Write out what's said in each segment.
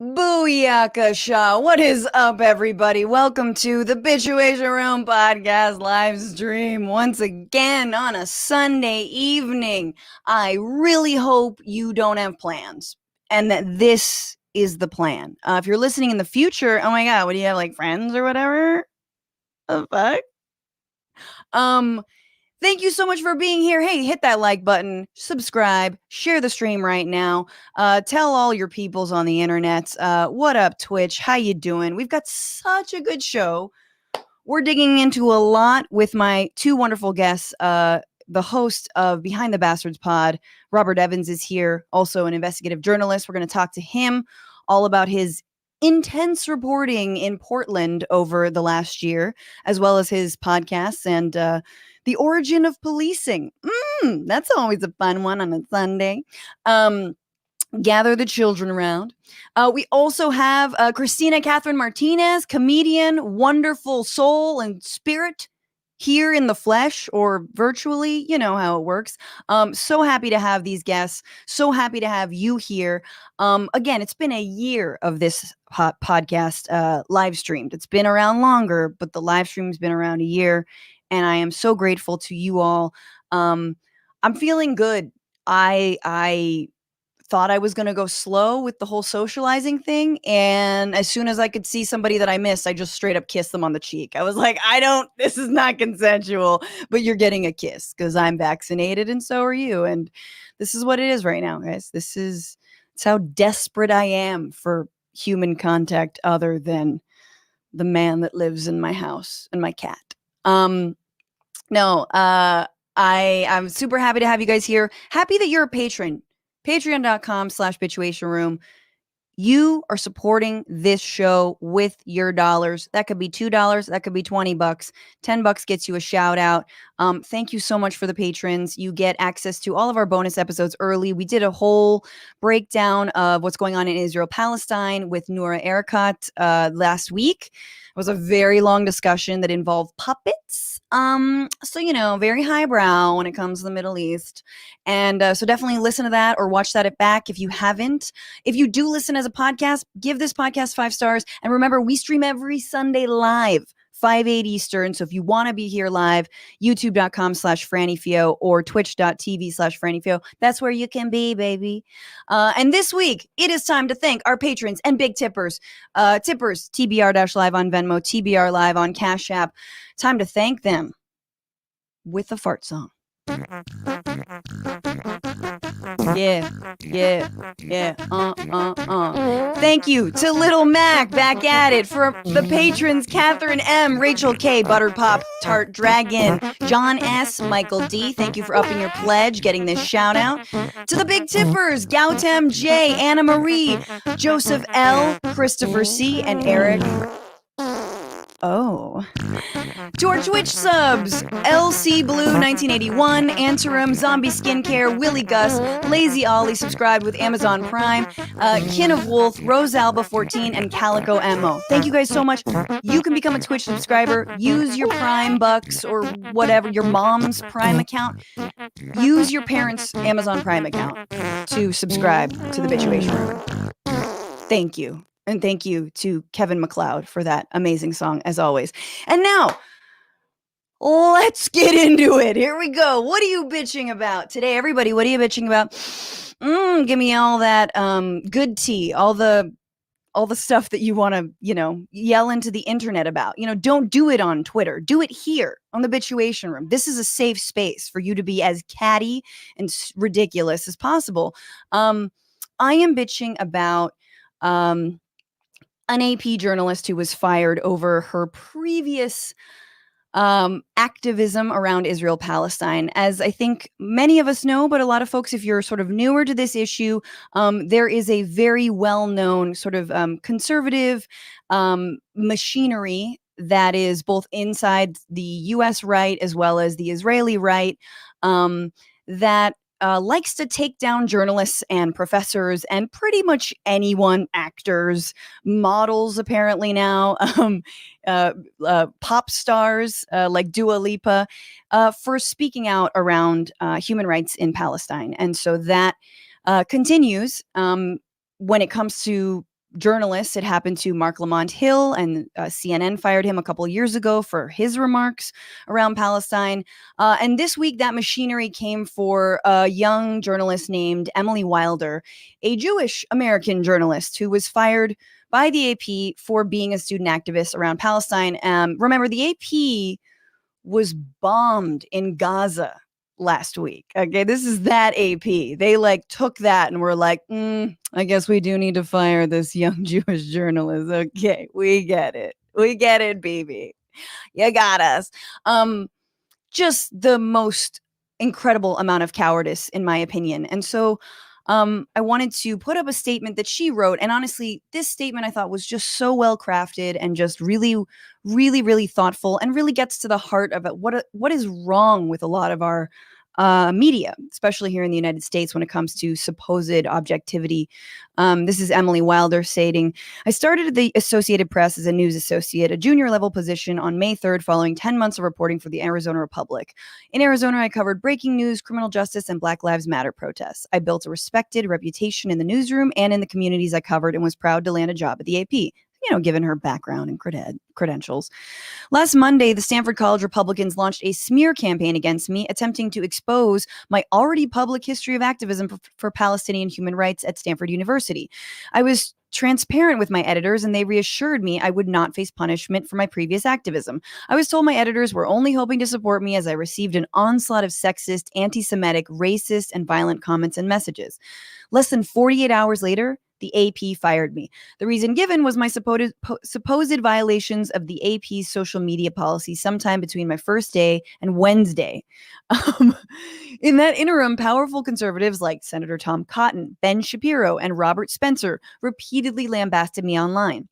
Booyakasha. What is up, everybody? Welcome to the Bitchuation Room podcast live stream once again on a Sunday evening. I really hope you don't have plans and that this is the plan. If you're listening in the future, oh my God, what do you have, like friends or whatever? The fuck? Thank you so much for being here. Hey, hit that like button, subscribe, share the stream right now. Tell all your peoples on the internet. What up, Twitch? How you doing? We've got such a good show. We're digging into a lot with my two wonderful guests. The host of Behind the Bastards pod, Robert Evans, is here, also an investigative journalist. We're going to talk to him all about his intense reporting in Portland over the last year, as well as his podcasts and the origin of policing. That's always a fun one on a Sunday. Gather the children around. We also have Christina Catherine Martinez, comedian, wonderful soul and spirit, here in the flesh or virtually. You know how it works. So happy to have these guests. So happy to have you here. Again, it's been a year of this podcast live streamed. It's been around longer, but the live stream's been around a year. And I am so grateful to you all. I'm feeling good. I thought I was going to go slow with the whole socializing thing. And as soon as I could see somebody that I missed, I just straight up kissed them on the cheek. I was like, this is not consensual, but you're getting a kiss because I'm vaccinated and so are you. And this is what it is right now, guys. It's how desperate I am for human contact other than the man that lives in my house and my cat. I'm super happy to have you guys here. Happy that you're a patron. Patreon.com/bitchuationroom. You are supporting this show with your dollars. That could be $2. That could be $20. $10 gets you a shout out. Thank you so much for the patrons. You get access to all of our bonus episodes early. We did a whole breakdown of what's going on in Israel, Palestine with Noura Erakat last week. It was a very long discussion that involved puppets. So, very highbrow when it comes to the Middle East. And so definitely listen to that or watch that back if you haven't. If you do listen as a podcast, give this podcast 5 stars. And remember, we stream every Sunday live, 5/8 Eastern. So if you want to be here live, youtube.com/FrannyFio or twitch.tv/FrannyFio. That's where you can be, baby. And this week, it is time to thank our patrons and big tippers. Tippers, TBR-live on Venmo, TBR live on Cash App. Time to thank them with a fart song. Yeah. Thank you to Little Mac, back at it. For the patrons, Catherine M, Rachel K, Buttered Pop, Tart Dragon, John S, Michael D. Thank you for upping your pledge, getting this shout out. To the big tippers, Gautam J, Anna Marie, Joseph L, Christopher C, and Eric. Oh. To our Twitch subs, LC Blue 1981, Anterim, Zombie Skincare, Willie Gus, Lazy Ollie subscribed with Amazon Prime, Kin of Wolf, Rose Alba 14, and Calico Mo. Thank you guys so much. You can become a Twitch subscriber. Use your Prime bucks or whatever, your mom's Prime account. Use your parents' Amazon Prime account to subscribe to the Bitchuation Room. Thank you. And thank you to Kevin MacLeod for that amazing song, as always. And now, let's get into it. Here we go. What are you bitching about today, everybody? What are you bitching about? Give me all that good tea, all the stuff that you want to, yell into the internet about. Don't do it on Twitter. Do it here on the Bitchuation Room. This is a safe space for you to be as catty and ridiculous as possible. I am bitching about an AP journalist who was fired over her previous activism around Israel-Palestine. As I think many of us know, but a lot of folks, if you're sort of newer to this issue, there is a very well-known sort of conservative machinery that is both inside the U.S. right as well as the Israeli right that likes to take down journalists and professors and pretty much anyone, actors, models apparently now, pop stars like Dua Lipa, for speaking out around human rights in Palestine. And so that continues when it comes to journalists. It happened to Mark Lamont Hill, and CNN fired him a couple years ago for his remarks around Palestine. And this week, that machinery came for a young journalist named Emily Wilder, a Jewish American journalist who was fired by the AP for being a student activist around Palestine. Remember, the AP was bombed in Gaza last week. Okay, this is that AP. They took that and were like, I guess we do need to fire this young Jewish journalist. Okay, we get it. We get it, baby. You got us. Just the most incredible amount of cowardice, in my opinion. And so I wanted to put up a statement that she wrote. And honestly, this statement I thought was just so well crafted and just really, really, really thoughtful and really gets to the heart of it. What is wrong with a lot of our media, especially here in the United States when it comes to supposed objectivity. This is Emily Wilder stating, I started at the Associated Press as a news associate, a junior level position on May 3rd following 10 months of reporting for the Arizona Republic. In Arizona, I covered breaking news, criminal justice, and Black Lives Matter protests. I built a respected reputation in the newsroom and in the communities I covered and was proud to land a job at the AP. Given her background and credentials. Last Monday, the Stanford College Republicans launched a smear campaign against me, attempting to expose my already public history of activism for Palestinian human rights at Stanford University. I was transparent with my editors, and they reassured me I would not face punishment for my previous activism. I was told my editors were only hoping to support me as I received an onslaught of sexist, anti-Semitic, racist, and violent comments and messages. Less than 48 hours later, the AP fired me. The reason given was my supposed violations of the AP's social media policy sometime between my first day and Wednesday. In that interim, powerful conservatives like Senator Tom Cotton, Ben Shapiro, and Robert Spencer repeatedly lambasted me online.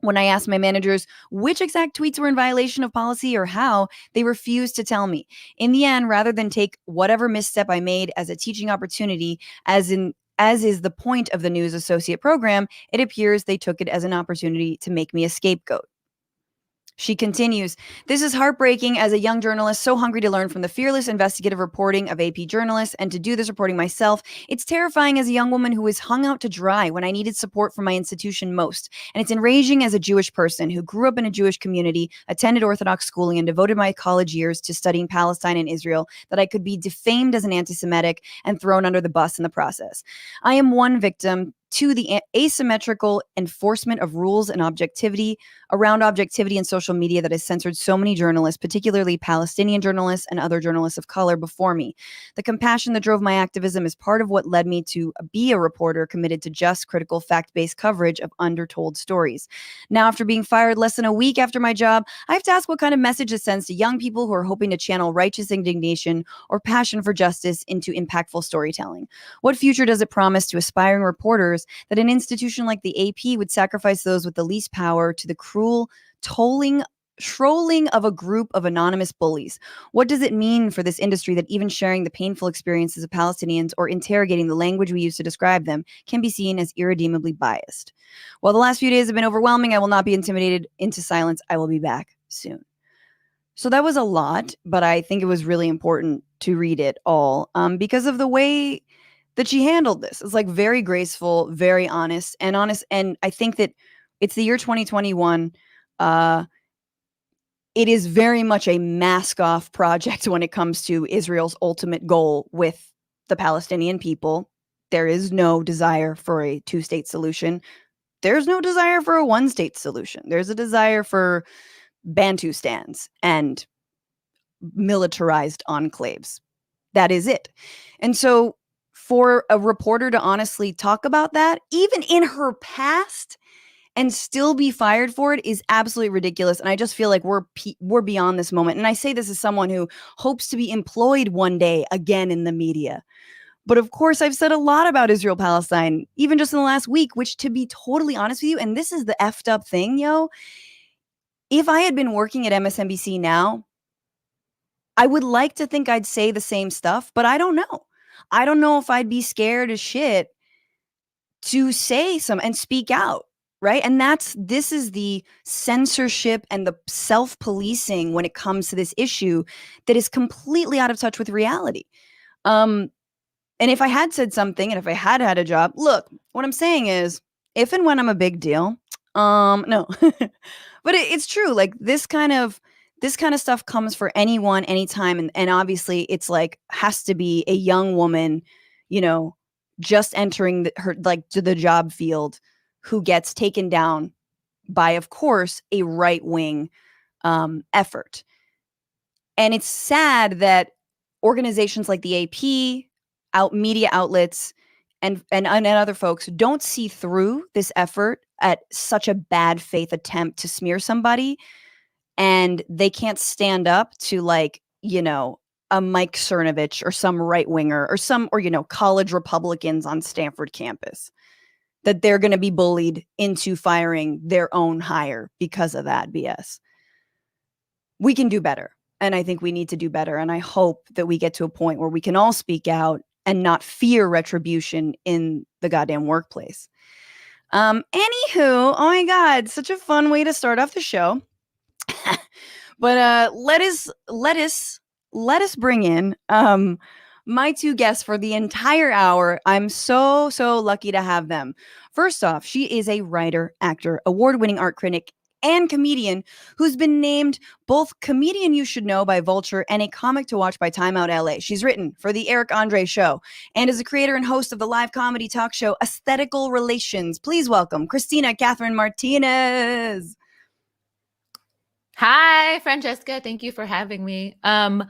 When I asked my managers which exact tweets were in violation of policy or how, they refused to tell me. In the end, rather than take whatever misstep I made as a teaching opportunity, as is the point of the news associate program, it appears they took it as an opportunity to make me a scapegoat. She continues, this is heartbreaking as a young journalist so hungry to learn from the fearless investigative reporting of AP journalists and to do this reporting myself. It's terrifying as a young woman who was hung out to dry when I needed support from my institution most. And it's enraging as a Jewish person who grew up in a Jewish community, attended Orthodox schooling, and devoted my college years to studying Palestine and Israel that I could be defamed as an anti-Semitic and thrown under the bus in the process. I am one victim to the asymmetrical enforcement of rules and objectivity around objectivity in social media that has censored so many journalists, particularly Palestinian journalists and other journalists of color before me. The compassion that drove my activism is part of what led me to be a reporter committed to just, critical, fact-based coverage of undertold stories. Now, after being fired less than a week after my job, I have to ask what kind of message it sends to young people who are hoping to channel righteous indignation or passion for justice into impactful storytelling. What future does it promise to aspiring reporters that an institution like the AP would sacrifice those with the least power to the cruel trolling of a group of anonymous bullies? What does it mean for this industry that even sharing the painful experiences of Palestinians or interrogating the language we use to describe them can be seen as irredeemably biased? While the last few days have been overwhelming, I will not be intimidated into silence. I will be back soon. So that was a lot, but I think it was really important to read it all because of the way that she handled this. It's like very graceful, very honest. And I think that it's the year 2021. It is very much a mask-off project when it comes to Israel's ultimate goal with the Palestinian people. There is no desire for a two-state solution. There's no desire for a one-state solution. There's a desire for Bantustans and militarized enclaves. That is it. And so for a reporter to honestly talk about that, even in her past, and still be fired for it is absolutely ridiculous. And I just feel like we're beyond this moment. And I say this as someone who hopes to be employed one day again in the media. But of course, I've said a lot about Israel-Palestine, even just in the last week, which, to be totally honest with you, and this is the effed up thing, yo, if I had been working at MSNBC now, I would like to think I'd say the same stuff, but I don't know. I don't know if I'd be scared as shit to say some and speak out, right? And this is the censorship and the self-policing when it comes to this issue that is completely out of touch with reality. And if I had said something and if I had had a job, look, what I'm saying is if and when I'm a big deal, no, but it's true. Like this kind of stuff comes for anyone, anytime. And obviously it's like, has to be a young woman, you know, just entering her, like, to the job field who gets taken down by, of course, a right-wing effort. And it's sad that organizations like the AP, media outlets, and other folks don't see through this effort at such a bad faith attempt to smear somebody, and they can't stand up to, like, you know, a Mike Cernovich or some right winger or you know, college Republicans on Stanford campus, that they're going to be bullied into firing their own hire because of that BS. We can do better. And I think we need to do better. And I hope that we get to a point where we can all speak out and not fear retribution in the goddamn workplace. Anywho, oh my God, such a fun way to start off the show. But let us bring in my two guests for the entire hour. I'm so lucky to have them. First off, she is a writer, actor, award-winning art critic, and comedian who's been named both Comedian You Should Know by Vulture and a Comic to Watch by Time Out LA. She's written for The Eric Andre Show and is a creator and host of the live comedy talk show Aesthetical Relations. Please welcome Christina Catherine Martinez. Hi, Francesca. Thank you for having me. I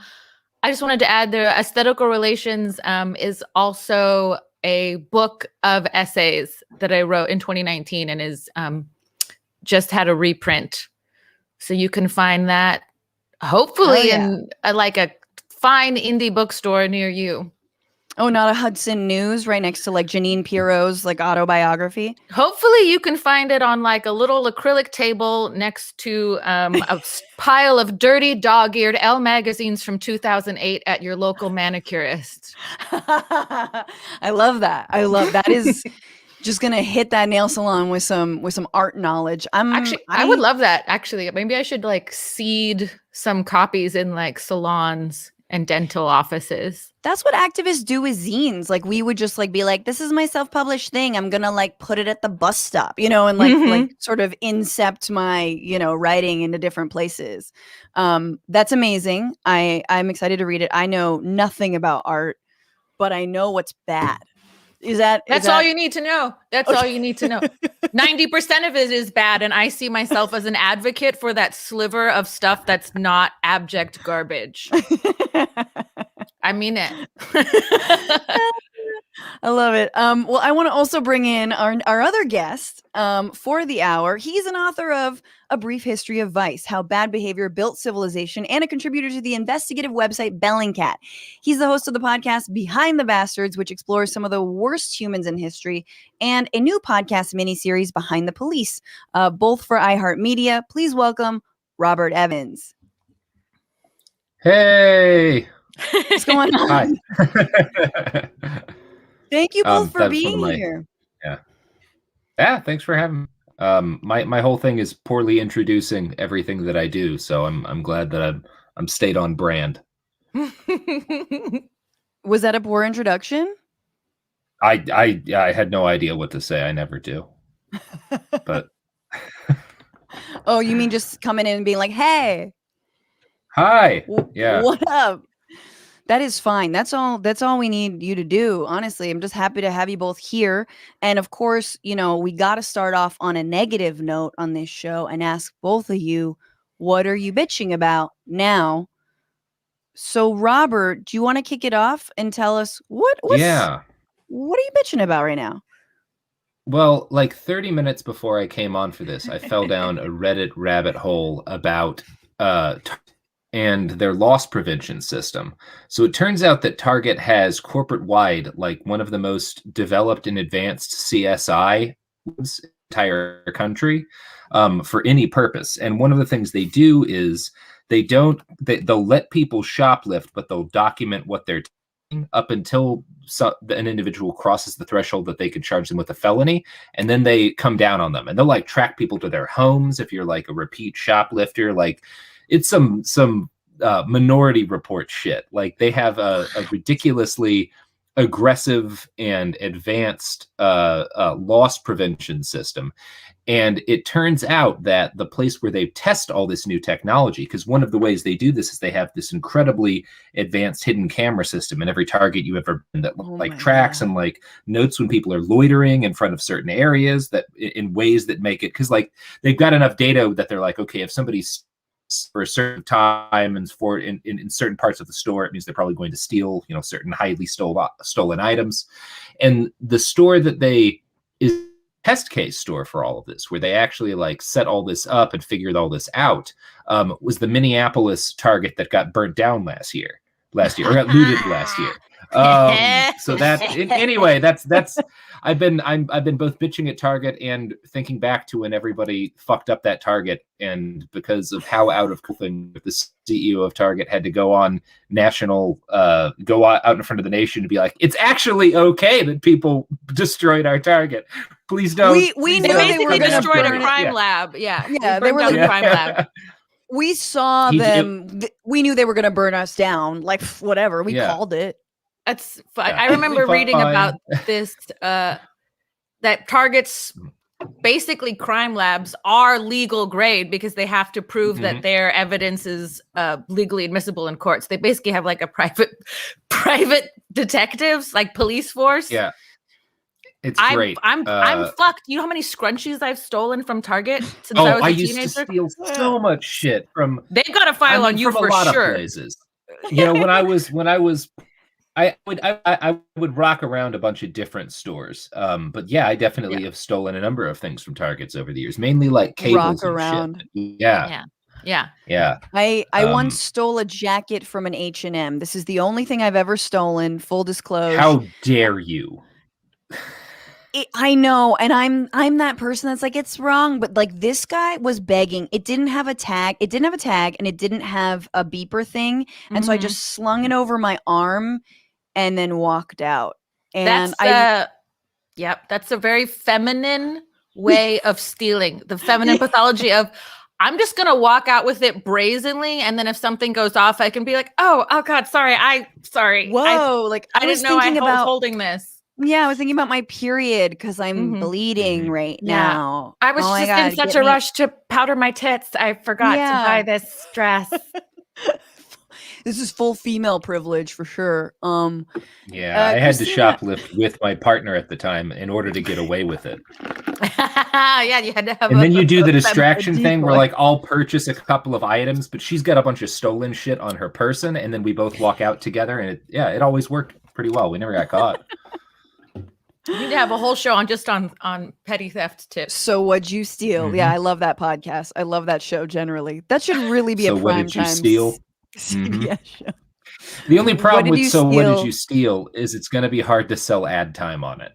just wanted to add the Aesthetical Relations is also a book of essays that I wrote in 2019 and is just had a reprint. So you can find that hopefully in like a fine indie bookstore near you. Oh, not a Hudson News right next to like Janine Pirro's like autobiography. Hopefully you can find it on like a little acrylic table next to a pile of dirty dog-eared Elle magazines from 2008 at your local manicurist. I love that. I love that. Is just gonna hit that nail salon with some art knowledge. I would love that. Actually, maybe I should like seed some copies in like salons and dental offices. That's what activists do with zines. Like we would just like be like, this is my self-published thing. I'm gonna like put it at the bus stop, you know, and like sort of incept my, you know, writing into different places. That's amazing. I'm excited to read it. I know nothing about art, but I know what's bad. That's all you need to know. That's all you need to know. 90% of it is bad. And I see myself as an advocate for that sliver of stuff that's not abject garbage. I mean it. I love it. Well, I want to also bring in our other guest for the hour. He's an author of A Brief History of Vice, How Bad Behavior Built Civilization, and a contributor to the investigative website Bellingcat. He's the host of the podcast Behind the Bastards, which explores some of the worst humans in history, and a new podcast miniseries, Behind the Police, both for iHeartMedia. Please welcome Robert Evans. Hey! What's going on? Hi. Thank you both for being here. Yeah, thanks for having me. My whole thing is poorly introducing everything that I do, so I'm glad that I'm stayed on brand. Was that a poor introduction? I had no idea what to say. I never do. But oh, you mean just coming in and being like, "Hey, hi, yeah, what up?" That is fine. That's all we need you to do. Honestly, I'm just happy to have you both here. And of course, you know, we got to start off on a negative note on this show and ask both of you, what are you bitching about now? So, Robert, do you want to kick it off and tell us what are you bitching about right now? Well, like 30 minutes before I came on for this, I fell down a Reddit rabbit hole about and their loss prevention system. So it turns out that Target has corporate-wide, like one of the most developed and advanced CSI in the entire country for any purpose. And one of the things they do is they'll let people shoplift, but they'll document what they're taking up until an individual crosses the threshold that they could charge them with a felony, and then they come down on them. And they'll like track people to their homes if you're like a repeat shoplifter. Like it's some Minority Report shit. Like they have a ridiculously aggressive and advanced loss prevention system. And it turns out that the place where they test all this new technology, because one of the ways they do this is they have this incredibly advanced hidden camera system in every Target you ever been that tracks and like notes when people are loitering in front of certain areas that in ways that make it, because like they've got enough data that they're like, okay, if somebody's for a certain time and for in certain parts of the store, it means they're probably going to steal, you know, certain highly stolen items. And the store that they is a test case store for all of this, where they actually like set all this up and figured all this out, was the Minneapolis Target that got burnt down last year or got looted last year. So that anyway, that's I've been both bitching at Target and thinking back to when everybody fucked up that Target, and because of how out of thing the CEO of Target had to go on national go out in front of the nation to be like, it's actually okay that people destroyed our Target. Please don't. We knew they they were destroyed a crime lab. Yeah, they were like a crime lab. We saw them. We knew they were going to burn us down. Like whatever, we called it. That's fun. I remember reading about this, that Target's basically crime labs are legal grade because they have to prove that their evidence is legally admissible in courts. They basically have like a private detectives, like police force. Yeah. It's great. I'm fucked. You know how many scrunchies I've stolen from Target since I was a used teenager? to steal so much shit from. They've got a file on you for sure. Places. You know, when I was. I would rock around a bunch of different stores, but yeah, I definitely have stolen a number of things from Targets over the years, mainly like cables rock around. and shit. Yeah. Yeah. Yeah. I once stole a jacket from an H&M. This is the only thing I've ever stolen, full disclosure. How dare you? I know, and I'm that person that's like, it's wrong, but like this guy was begging. It didn't have a tag, and it didn't have a beeper thing, and so I just slung it over my arm and then walked out. And that's a very feminine way of stealing. The feminine pathology of, I'm just gonna walk out with it brazenly, and then if something goes off, I can be like, oh God, sorry. Whoa, like I didn't know I was holding this. Yeah, I was thinking about my period because I'm bleeding right now. I was just in such a rush to powder my tits. I forgot to buy this dress. This is full female privilege for sure. I had to shoplift with my partner at the time in order to get away with it. Yeah, you had to have. And then you do the distraction thing where like I'll purchase a couple of items, but she's got a bunch of stolen shit on her person, and then we both walk out together, and it always worked pretty well. We never got caught. We need to have a whole show on petty theft tips. So what'd you steal? Yeah, I love that podcast. I love that show generally. That should really be a prime time CBS show. The only problem with what did you steal is it's going to be hard to sell ad time on it.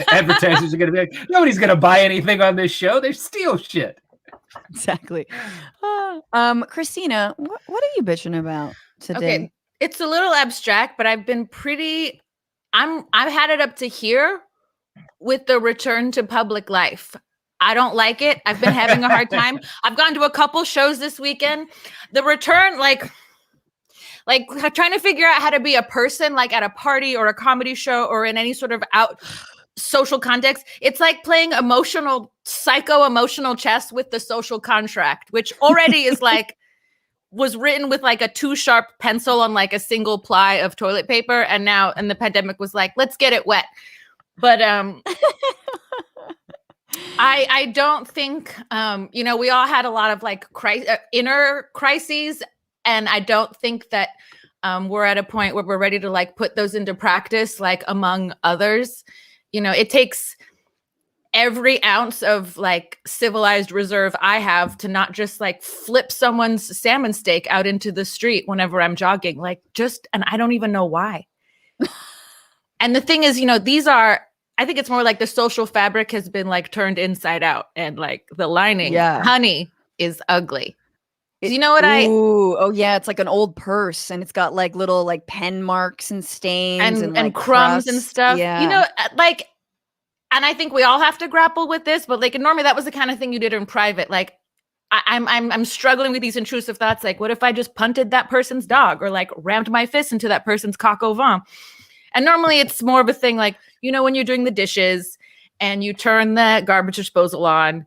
Advertisers are going to be like, nobody's going to buy anything on this show. They steal shit. Exactly. Christina, what are you bitching about today? Okay, it's a little abstract, but I've been I've had it up to here with the return to public life. I don't like it. I've been having a hard time. I've gone to a couple shows this weekend. The return, like trying to figure out how to be a person, like at a party or a comedy show or in any sort of social context. It's like playing psycho-emotional chess with the social contract, which already is like, was written with like a 2-sharp pencil on like a single ply of toilet paper. And the pandemic was like, let's get it wet. But I don't think, we all had a lot of like inner crises. And I don't think that we're at a point where we're ready to like put those into practice, like among others. It takes every ounce of like civilized reserve I have to not just like flip someone's salmon steak out into the street whenever I'm jogging, and I don't even know why. And the thing is, I think it's more like the social fabric has been like turned inside out, and like the lining, honey, is ugly. Do you know what oh yeah, it's like an old purse, and it's got like little like pen marks and stains and like crumbs crust. And stuff. Yeah. And I think we all have to grapple with this, but like normally that was the kind of thing you did in private. Like I'm struggling with these intrusive thoughts. Like, what if I just punted that person's dog or like rammed my fist into that person's coq au vin? And normally it's more of a thing like, when you're doing the dishes and you turn the garbage disposal on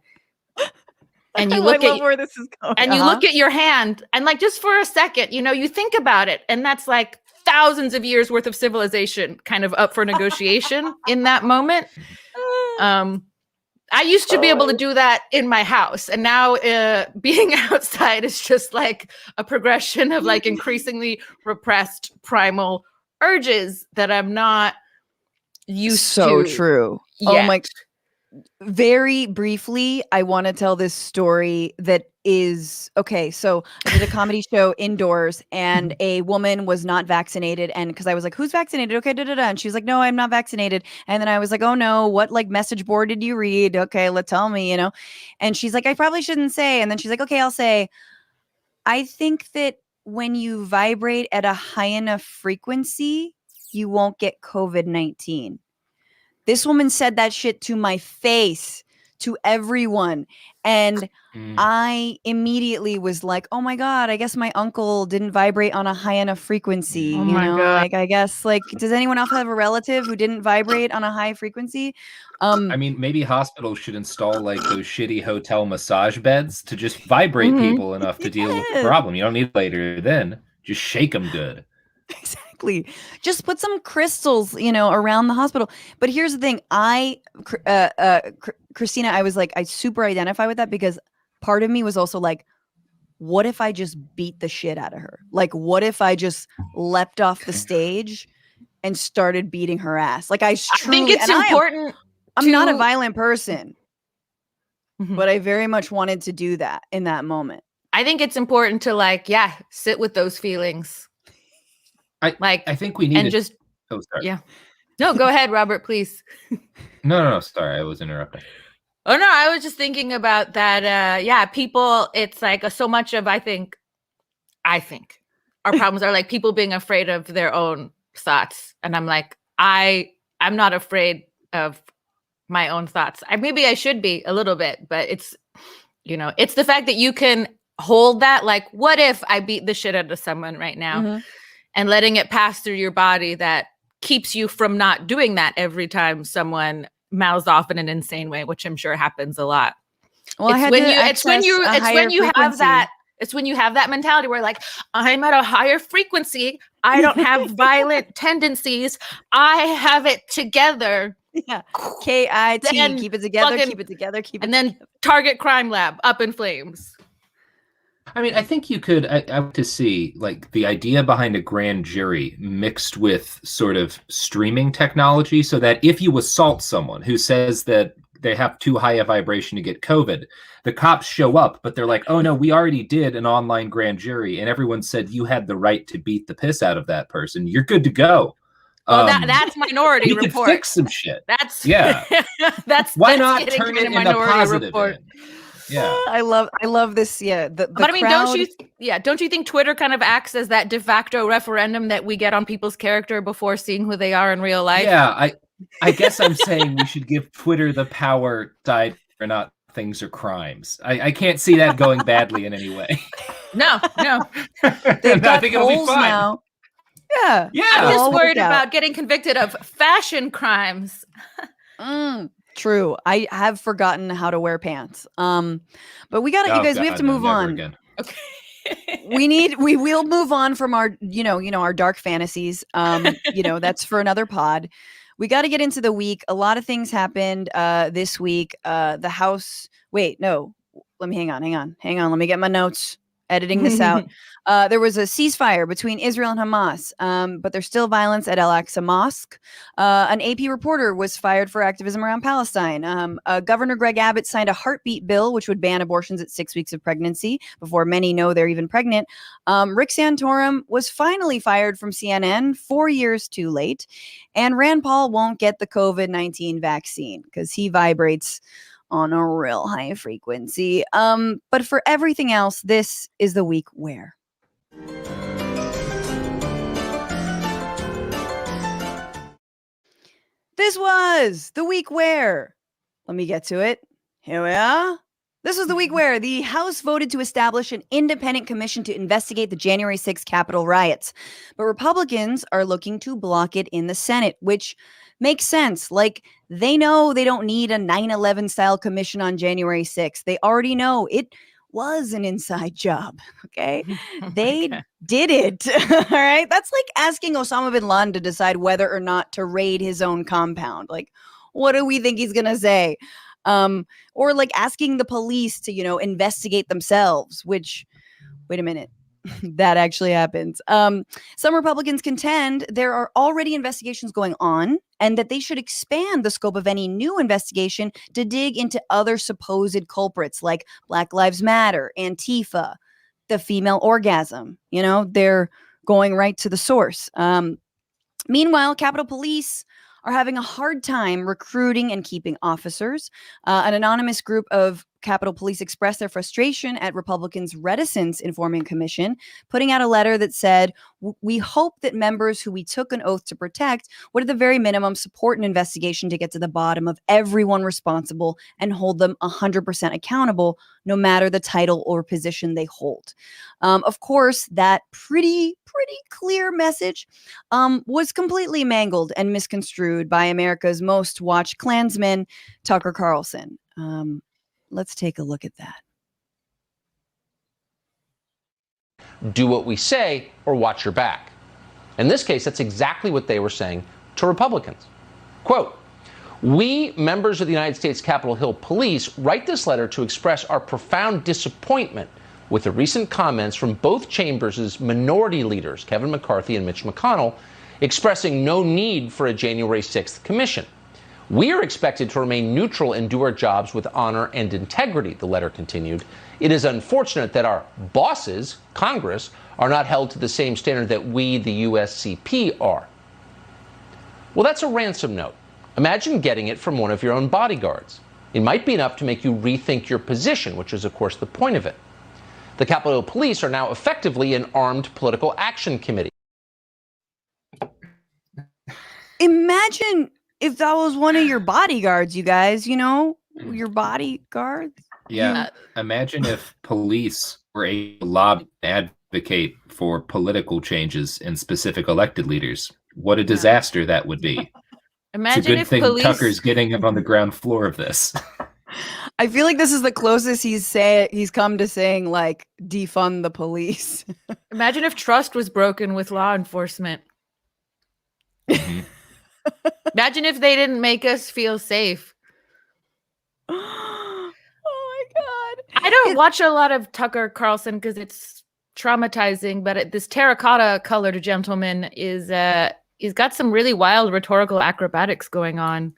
and you look at where this is going. And you look at your hand and like just for a second, you think about it. And that's like thousands of years worth of civilization kind of up for negotiation in that moment. I used to be able to do that in my house, and now being outside is just like a progression of like increasingly repressed primal urges that I'm not used to. So true. Yet. Oh my. Very briefly, I want to tell this story that is okay. So I did a comedy show indoors, and a woman was not vaccinated. And because I was like, who's vaccinated? Okay, and she was like, no, I'm not vaccinated. And then I was like, oh no, what like message board did you read? Okay, tell me, And she's like, I probably shouldn't say. And then she's like, okay, I'll say, I think that when you vibrate at a high enough frequency, you won't get COVID-19. This woman said that shit to my face, to everyone. And I immediately was like, oh my God, I guess my uncle didn't vibrate on a high enough frequency. Oh my God. Like, I guess, like, does anyone else have a relative who didn't vibrate on a high frequency? I mean, maybe hospitals should install like those shitty hotel massage beds to just vibrate people enough to deal with the problem. You don't need later then. Just shake them good. Exactly. Just put some crystals, around the hospital. But here's the thing. Christina, I was like, I super identify with that because part of me was also like, what if I just beat the shit out of her? Like, what if I just leapt off the stage and started beating her ass? Like, I think it's important. I'm not a violent person, but I very much wanted to do that in that moment. I think it's important to sit with those feelings. I think we need and just oh, sorry. Yeah. No, go ahead, Robert, please. No, sorry, I was interrupting. Oh no, I was just thinking about that. People, it's like so much of I think our problems are like people being afraid of their own thoughts, and I'm like, I'm not afraid of my own thoughts. Maybe I should be a little bit, but it's it's the fact that you can hold that. Like, what if I beat the shit out of someone right now, Mm-hmm. and letting it pass through your body that keeps you from not doing that every time someone mouths off in an insane way, which I'm sure happens a lot. Well, it's when you have that mentality where like, I'm at a higher frequency. I don't have violent tendencies. I have it together. Yeah. KIT. Keep it together. Keep it together. And then Target Crime Lab up in flames. I mean, I think you could, I want to see like the idea behind a grand jury mixed with sort of streaming technology so that if you assault someone who says that they have too high a vibration to get COVID, the cops show up, but they're like, oh no, we already did an online grand jury and everyone said you had the right to beat the piss out of that person. You're good to go. Well, that's Minority Report. You could fix some shit. That's why not turn it into positive? Yeah, I love this. Yeah, but I mean, don't you think Twitter kind of acts as that de facto referendum that we get on people's character before seeing who they are in real life? Yeah, I guess I'm saying we should give Twitter the power to decide or not things are crimes. I can't see that going badly in any way. No. They've got polls now. Yeah. I'm just worried about getting convicted of fashion crimes. True. I have forgotten how to wear pants. But we got it, you guys. We have to move on. Again. Okay. we will move on from our, our dark fantasies. That's for another pod. We got to get into the week. A lot of things happened this week. The House. Wait, no. Let me hang on. Let me get my notes. Editing this out. There was a ceasefire between Israel and Hamas, but there's still violence at Al-Aqsa Mosque. An AP reporter was fired for activism around Palestine. Governor Greg Abbott signed a heartbeat bill, which would ban abortions at 6 weeks of pregnancy before many know they're even pregnant. Rick Santorum was finally fired from CNN 4 years too late. And Rand Paul won't get the COVID-19 vaccine because he vibrates on a real high frequency. But for everything else, this is the week where. This was the week where. Let me get to it. Here we are. This was the week where the House voted to establish an independent commission to investigate the January 6th Capitol riots. But Republicans are looking to block it in the Senate, which makes sense. Like, they know they don't need a 9/11 style commission on January 6th. They already know it was an inside job. Okay. They did it. All right. That's like asking Osama bin Laden to decide whether or not to raid his own compound. Like, what do we think he's going to say? Or like asking the police to, investigate themselves, which, wait a minute. That actually happens. Some Republicans contend there are already investigations going on and that they should expand the scope of any new investigation to dig into other supposed culprits like Black Lives Matter, Antifa, the female orgasm. They're going right to the source. Meanwhile, Capitol Police are having a hard time recruiting and keeping officers. An anonymous group of Capitol Police expressed their frustration at Republicans' reticence in forming a commission, putting out a letter that said, we hope that members who we took an oath to protect would at the very minimum support an investigation to get to the bottom of everyone responsible and hold them 100% accountable, no matter the title or position they hold. Of course, that pretty clear message was completely mangled and misconstrued by America's most watched Klansman, Tucker Carlson. Let's take a look at that. Do what we say or watch your back. In this case, that's exactly what they were saying to Republicans. Quote, we, members of the United States Capitol Hill Police, write this letter to express our profound disappointment with the recent comments from both chambers' minority leaders, Kevin McCarthy and Mitch McConnell, expressing no need for a January 6th commission. We are expected to remain neutral and do our jobs with honor and integrity, the letter continued. It is unfortunate that our bosses, Congress, are not held to the same standard that we, the USCP, are. Well, that's a ransom note. Imagine getting it from one of your own bodyguards. It might be enough to make you rethink your position, which is, of course, the point of it. The Capitol Hill Police are now effectively an armed political action committee. Imagine if that was one of your bodyguards, you guys, your bodyguards. Yeah. Imagine if police were able to lobby and advocate for political changes in specific elected leaders. What a disaster that would be. Imagine it's a good if thing police... Tucker's getting him on the ground floor of this. I feel like this is the closest he's come to saying, like, defund the police. Imagine if trust was broken with law enforcement. Mm-hmm. Imagine if they didn't make us feel safe. Oh my God. I don't watch a lot of Tucker Carlson because it's traumatizing, but this terracotta colored gentleman he's got some really wild rhetorical acrobatics going on.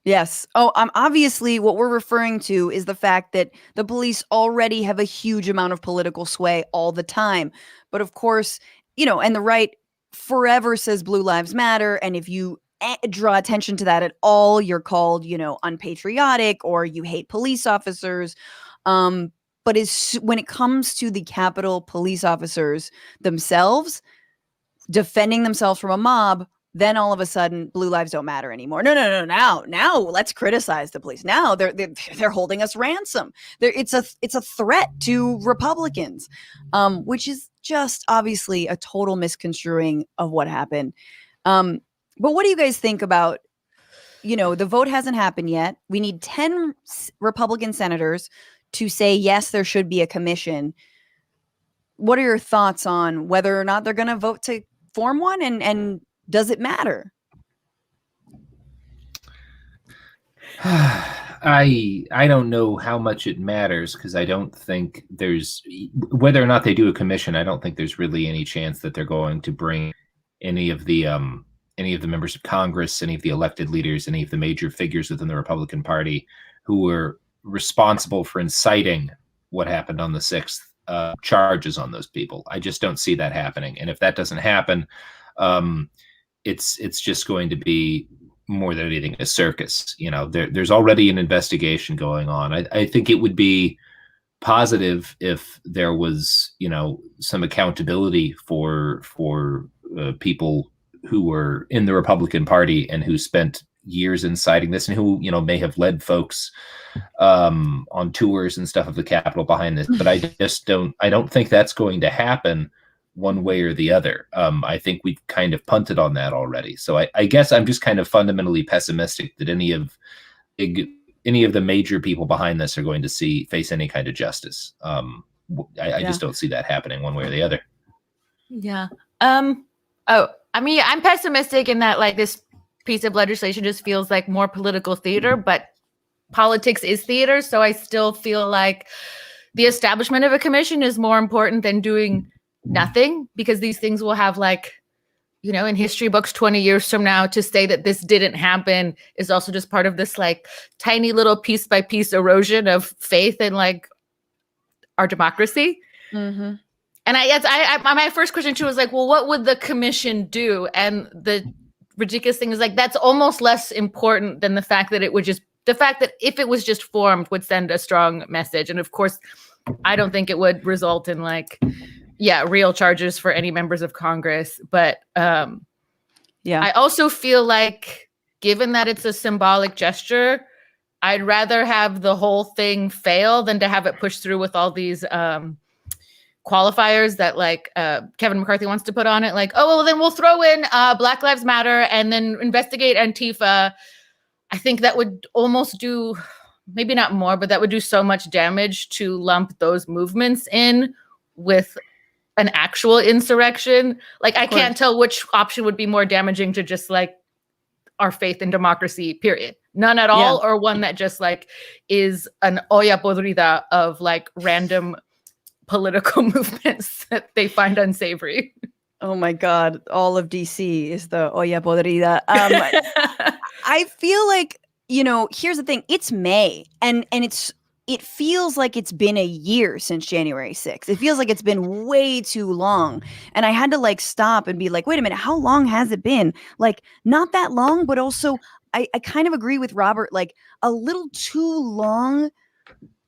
Yes. Oh, obviously what we're referring to is the fact that the police already have a huge amount of political sway all the time. But of course, and the right forever says Blue Lives Matter. And if you draw attention to that at all, you're called, unpatriotic, or you hate police officers. But when it comes to the Capitol police officers themselves defending themselves from a mob, then all of a sudden blue lives don't matter anymore. No. Now let's criticize the police. Now they're holding us ransom. It's a threat to Republicans, which is just obviously a total misconstruing of what happened. But what do you guys think about, the vote hasn't happened yet. We need 10 Republican senators to say, yes, there should be a commission. What are your thoughts on whether or not they're going to vote to form one, and does it matter? I don't know how much it matters, because I don't think whether or not they do a commission, I don't think there's really any chance that they're going to bring any of the members of Congress, any of the elected leaders, any of the major figures within the Republican Party who were responsible for inciting what happened on the 6th, charges on those people. I just don't see that happening. And if that doesn't happen, it's just going to be more than anything a circus. There's already an investigation going on. I think it would be positive if there was, some accountability for people who were in the Republican Party and who spent years inciting this, and who, may have led folks on tours and stuff of the Capitol behind this. But I don't think that's going to happen one way or the other. I think we've kind of punted on that already. So I guess I'm just kind of fundamentally pessimistic that any of the major people behind this are going to face any kind of justice. I just don't see that happening one way or the other. Yeah. I'm pessimistic in that, like, this piece of legislation just feels like more political theater, but politics is theater. So I still feel like the establishment of a commission is more important than doing nothing, because these things will have, like, in history books 20 years from now, to say that this didn't happen is also just part of this, like, tiny little piece by piece erosion of faith in, like, our democracy. Mm-hmm. And my first question too was like, well, what would the commission do? And the ridiculous thing is, like, that's almost less important than the fact that if it was just formed would send a strong message. And of course, I don't think it would result in, like, real charges for any members of Congress. But I also feel like, given that it's a symbolic gesture, I'd rather have the whole thing fail than to have it pushed through with all these qualifiers that, like, Kevin McCarthy wants to put on it. Like, oh, well, then we'll throw in Black Lives Matter and then investigate Antifa. I think that would almost do, maybe not more, but that would do so much damage to lump those movements in with an actual insurrection. Like, I can't tell which option would be more damaging to just, like, our faith in democracy, period. None at all, or one that just, like, is an olla podrida of, like, random political movements that they find unsavory. Oh my God. All of DC is the olla podrida. I feel like, here's the thing. It's May and it feels like it's been a year since January 6th. It feels like it's been way too long. And I had to like stop and be like, wait a minute, how long has it been? Like not that long, but also I kind of agree with Robert, like a little too long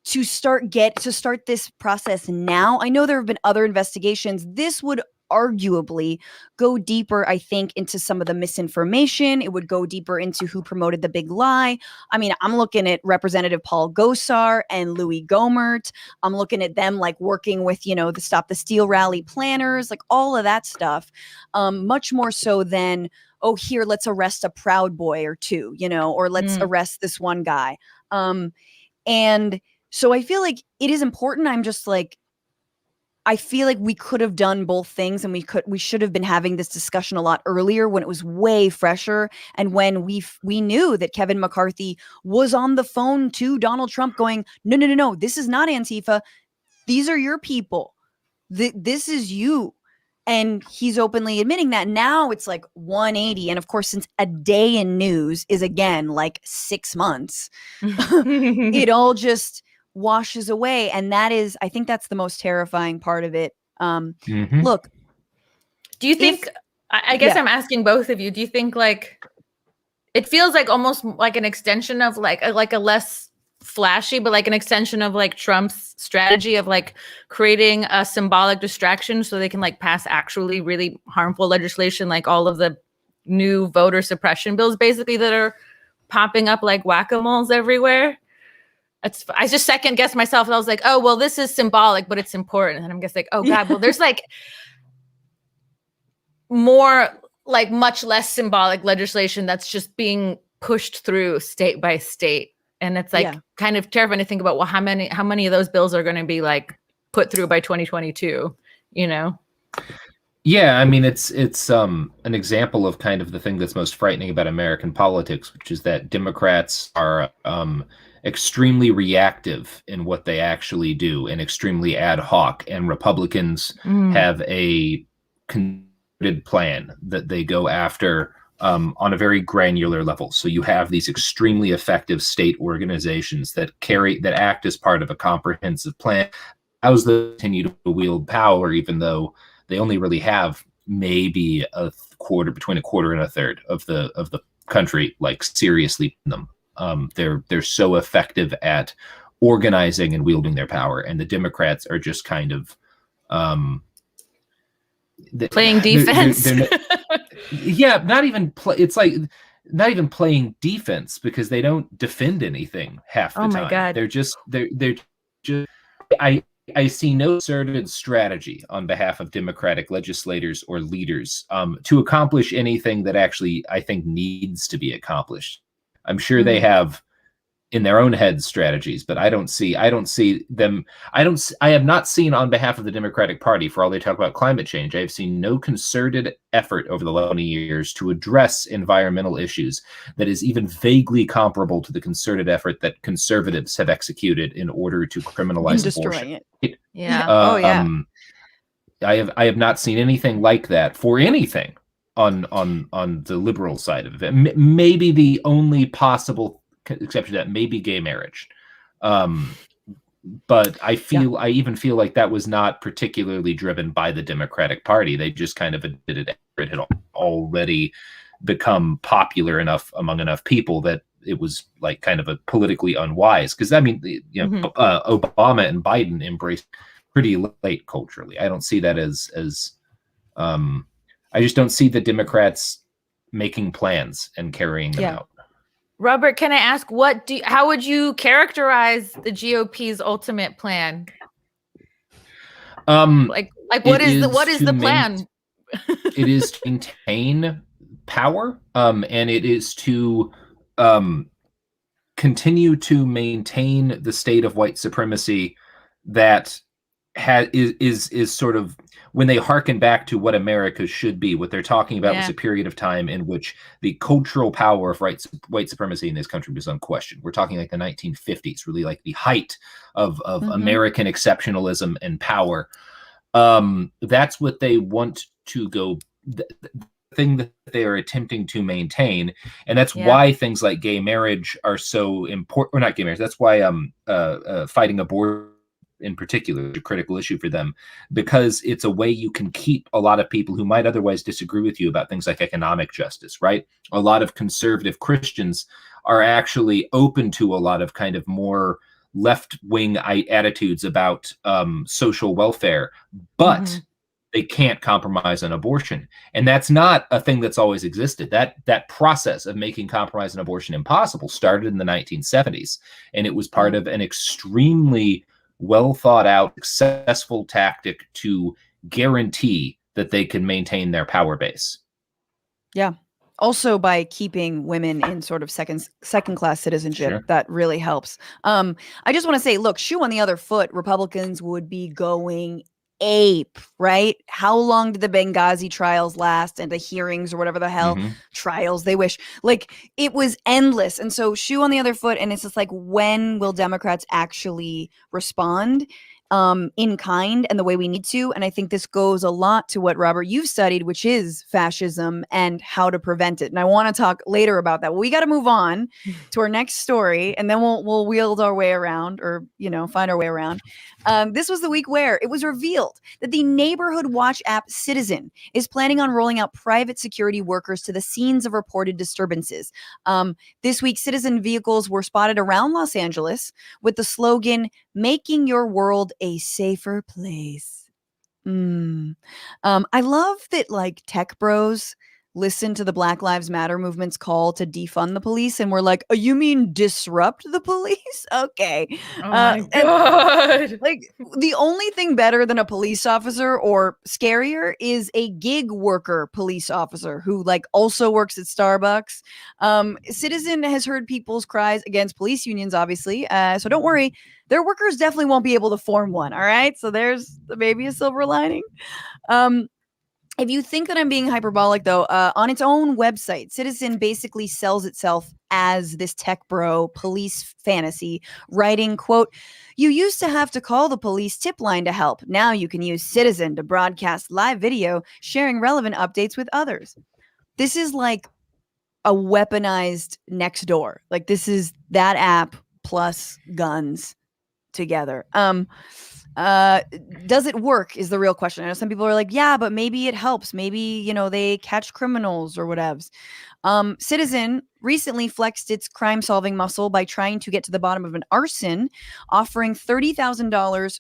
to start this process now. I know there have been other investigations. This would arguably go deeper, I think, into some of the misinformation. It would go deeper into who promoted the big lie. I mean, I'm looking at Representative Paul Gosar and Louis Gohmert. I'm looking at them like working with, the Stop the Steal rally planners, like all of that stuff. Much more so than, oh, here, let's arrest a Proud Boy or two, or let's arrest this one guy. And so I feel like it is important. I'm just like, I feel like we could have done both things, and we should have been having this discussion a lot earlier when it was way fresher, and when we knew that Kevin McCarthy was on the phone to Donald Trump going, no, this is not Antifa. These are your people. This is you. And he's openly admitting that. Now it's like 180. And of course, since a day in news is again like 6 months, it all just washes away. And I think that's the most terrifying part of it. Look, do you think, I guess I'm asking both of you, do you think like, it feels like almost like an extension of like a less flashy, but like an extension of like Trump's strategy of like creating a symbolic distraction so they can like pass actually really harmful legislation, like all of the new voter suppression bills basically that are popping up like whack-a-moles everywhere? I just second guessed myself, and I was like, oh, well, this is symbolic, but it's important. And I'm just like, oh God, well, there's like more, like much less symbolic legislation that's just being pushed through state by state. And it's like kind of terrifying to think about, well, how many of those bills are going to be like put through by 2022, Yeah, I mean, it's an example of kind of the thing that's most frightening about American politics, which is that Democrats are extremely reactive in what they actually do and extremely ad hoc, and Republicans have a concerted plan that they go after on a very granular level. So you have these extremely effective state organizations that act as part of a comprehensive plan. How's they continue to wield power, even though they only really have maybe between a quarter and a third of the country, like seriously them. They're so effective at organizing and wielding their power, and the Democrats are just kind of playing defense. Yeah, it's like not even playing defense, because they don't defend anything half the time. Oh my God. They're just I see no concerted strategy on behalf of Democratic legislators or leaders to accomplish anything that actually I think needs to be accomplished. I'm sure they have in their own heads strategies, but I have not seen on behalf of the Democratic Party, for all they talk about climate change, I have seen no concerted effort over the last 20 years to address environmental issues that is even vaguely comparable to the concerted effort that conservatives have executed in order to criminalize abortion. It. Yeah. I have not seen anything like that for anything on the liberal side of it. Maybe the only possible exception to that may be gay marriage. But I even feel like that was not particularly driven by the Democratic Party. They just kind of did it. It had already become popular enough among enough people that it was like kind of a politically unwise. Because I mean, Obama and Biden embraced pretty late culturally. I don't see that as I just don't see the Democrats making plans and carrying them out. Robert, can I ask, how would you characterize the GOP's ultimate plan? What is the plan? It is to maintain power, and it is to continue to maintain the state of white supremacy that is sort of, when they hearken back to what America should be, what they're talking about was a period of time in which the cultural power of white supremacy in this country was unquestioned. We're talking like the 1950s, really like the height of American exceptionalism and power. That's what they want to go. The thing that they are attempting to maintain. And that's Yeah. why things like gay marriage are so important, or not gay marriage. That's why fighting abortion in particular is a critical issue for them, because it's a way you can keep a lot of people who might otherwise disagree with you about things like economic justice, right? A lot of conservative Christians are actually open to a lot of kind of more left-wing attitudes about social welfare, but they can't compromise on abortion. And that's not a thing that's always existed. That process of making compromise on abortion impossible started in the 1970s, and it was part of an extremely well thought out, successful tactic to guarantee that they can maintain their power base. Yeah. Also by keeping women in sort of second class citizenship, Sure. that really helps. I just want to say, look, shoe on the other foot, Republicans would be going ape, right? How long did the Benghazi trials last, and the hearings, or whatever the hell trials they wish? Like, it was endless. And so shoe on the other foot, and it's just like, when will Democrats actually respond in kind and the way we need to? And I think this goes a lot to what, Robert, you've studied, which is fascism and how to prevent it. And I want to talk later about that. Well, we got to move on to our next story, and then we'll wield our way around, or find our way around. This was the week where it was revealed that the neighborhood watch app Citizen is planning on rolling out private security workers to the scenes of reported disturbances. This week, Citizen vehicles were spotted around Los Angeles with the slogan, "Making your world a safer place." I love that, like, tech bros listen to the Black Lives Matter movement's call to defund the police, and we're like, "Oh, you mean disrupt the police?" Okay. Oh my God. Like, the only thing better than a police officer, or scarier, is a gig worker police officer who, like, also works at Starbucks. Citizen has heard people's cries against police unions, obviously. So don't worry, their workers definitely won't be able to form one. All right. So there's maybe a silver lining. If you think that I'm being hyperbolic, though, on its own website, Citizen basically sells itself as this tech bro police fantasy, writing, quote, "You used to have to call the police tip line to help. Now you can use Citizen to broadcast live video, sharing relevant updates with others." This is like a weaponized Nextdoor. Like, this is that app plus guns together. Does it work is the real question. I know some people are like, yeah, but maybe it helps. Maybe, they catch criminals or whatevs. Citizen recently flexed its crime-solving muscle by trying to get to the bottom of an arson, offering $30,000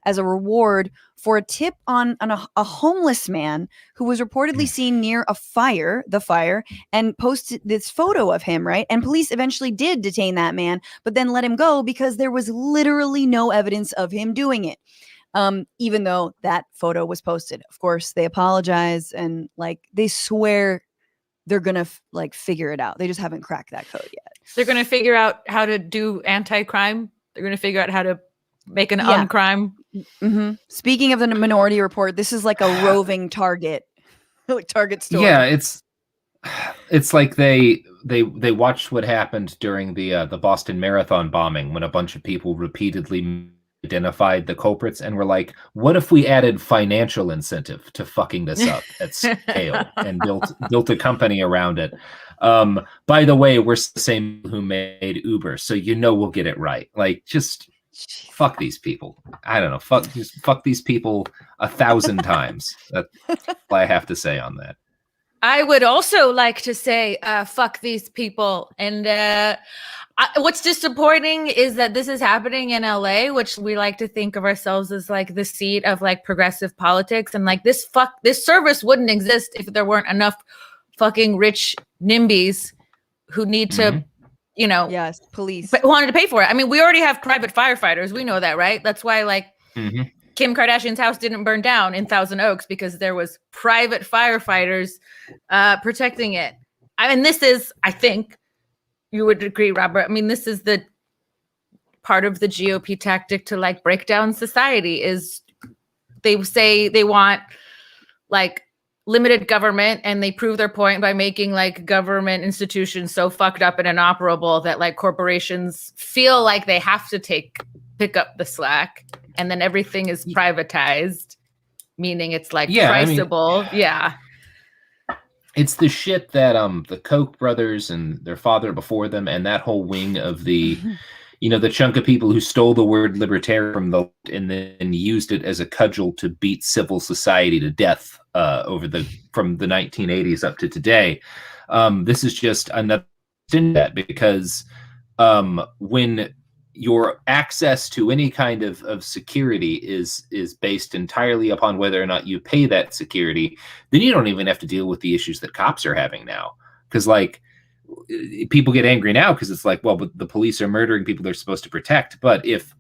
as a reward for a tip on a homeless man who was reportedly seen near the fire, and posted this photo of him, right? And police eventually did detain that man, but then let him go because there was literally no evidence of him doing it. Even though that photo was posted. Of course, they apologize, and, like, they swear they're gonna figure it out. They just haven't cracked that code yet. They're going to figure out how to do anti-crime. They're going to figure out how to make an uncrime. Speaking of the Minority Report, this is like a roving Target, like Target store. Yeah, it's like they watched what happened during the Boston Marathon bombing, when a bunch of people repeatedly identified the culprits, and were like, what if we added financial incentive to fucking this up at scale, and built a company around it. By the way, we're the same who made Uber, so we'll get it right. Like, just fuck these people. I don't know. Fuck these people 1,000 times. That's all I have to say on that. I would also like to say, fuck these people. And what's disappointing is that this is happening in LA, which we like to think of ourselves as like the seat of like progressive politics. And like this service wouldn't exist if there weren't enough fucking rich NIMBYs who need to, yes, police wanted to pay for it. I mean, we already have private firefighters. We know that, right? That's why Kim Kardashian's house didn't burn down in Thousand Oaks, because there was private firefighters protecting it. I mean, this is, I think you would agree, Robert. I mean, this is the part of the GOP tactic to like break down society. Is they say they want like limited government, and they prove their point by making like government institutions so fucked up and inoperable that like corporations feel like they have to pick up the slack, and then everything is privatized, meaning it's like priceable. It's the shit that the Koch brothers and their father before them, and that whole wing of the, the chunk of people who stole the word libertarian from the and then used it as a cudgel to beat civil society to death from the 1980s up to today. This is just another in that, because when your access to any kind of security is based entirely upon whether or not you pay that security, then you don't even have to deal with the issues that cops are having now. Because like people get angry now because it's like, well, but the police are murdering people they're supposed to protect. But if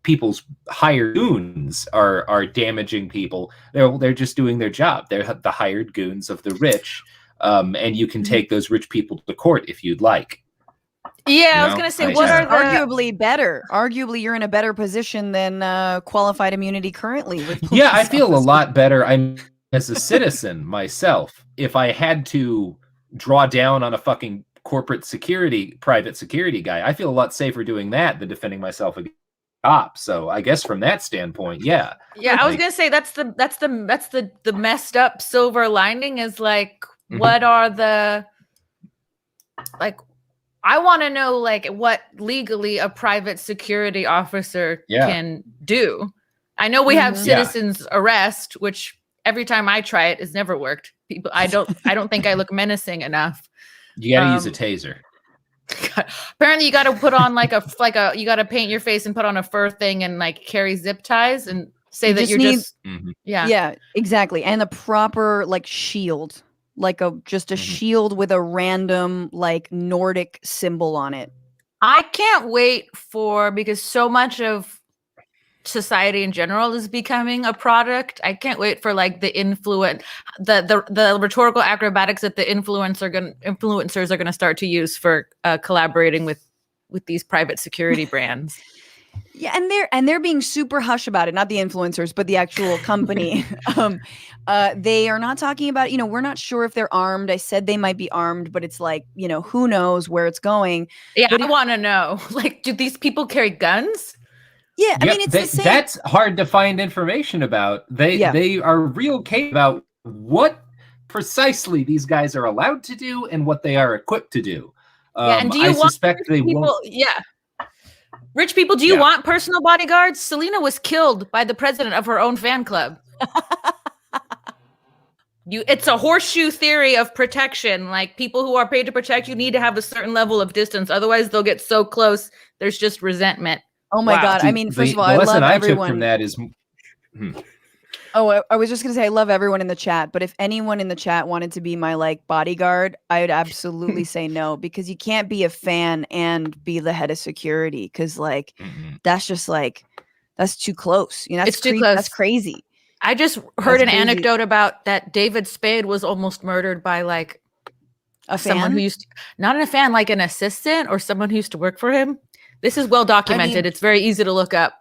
people's hired goons are damaging people, they're just doing their job. They're the hired goons of the rich, and you can take those rich people to court if you'd like. Yeah, I was gonna say, what are the arguably better? Arguably, you're in a better position than qualified immunity currently. With yeah, I feel a lot better. I'm as a citizen myself. If I had to draw down on a fucking private security guy, I feel a lot safer doing that than defending myself against cops. So I guess from that standpoint, yeah. Yeah, I was gonna say that's the messed up silver lining is like, what are the like. I want to know, like, what legally a private security officer can do. I know we have citizens arrest, which every time I try it has never worked. People, I don't think I look menacing enough. You got to use a taser. Apparently, you got to put on you got to paint your face and put on a fur thing and like carry zip ties and say that you're just yeah, exactly, and the proper like shield. Like a shield with a random like Nordic symbol on it. I can't wait because so much of society in general is becoming a product. I can't wait for like the the rhetorical acrobatics that the influencers are gonna start to use for collaborating with these private security brands. Yeah, and they're being super hush about it, not the influencers, but the actual company. They are not talking about, we're not sure if they're armed. I said they might be armed, but it's like, who knows where it's going. Yeah, but I want to know, like, do these people carry guns? Yeah, I mean, it's the same. That's hard to find information about. They are real case about what precisely these guys are allowed to do and what they are equipped to do. And do you suspect they won't. Yeah. Rich people, do you want personal bodyguards? Selena was killed by the president of her own fan club. It's a horseshoe theory of protection. Like, people who are paid to protect you need to have a certain level of distance. Otherwise, they'll get so close, there's just resentment. Oh my God. I mean, first of all, I love everyone. Took from that is... Oh, I was just going to say, I love everyone in the chat, but if anyone in the chat wanted to be my like bodyguard, I would absolutely say no, because you can't be a fan and be the head of security. Cause like, that's just like, that's too close. That's it's too close. That's crazy. I just heard an anecdote about that David Spade was almost murdered by like someone who not a fan, like an assistant or someone who used to work for him. This is well documented. I mean, it's very easy to look up.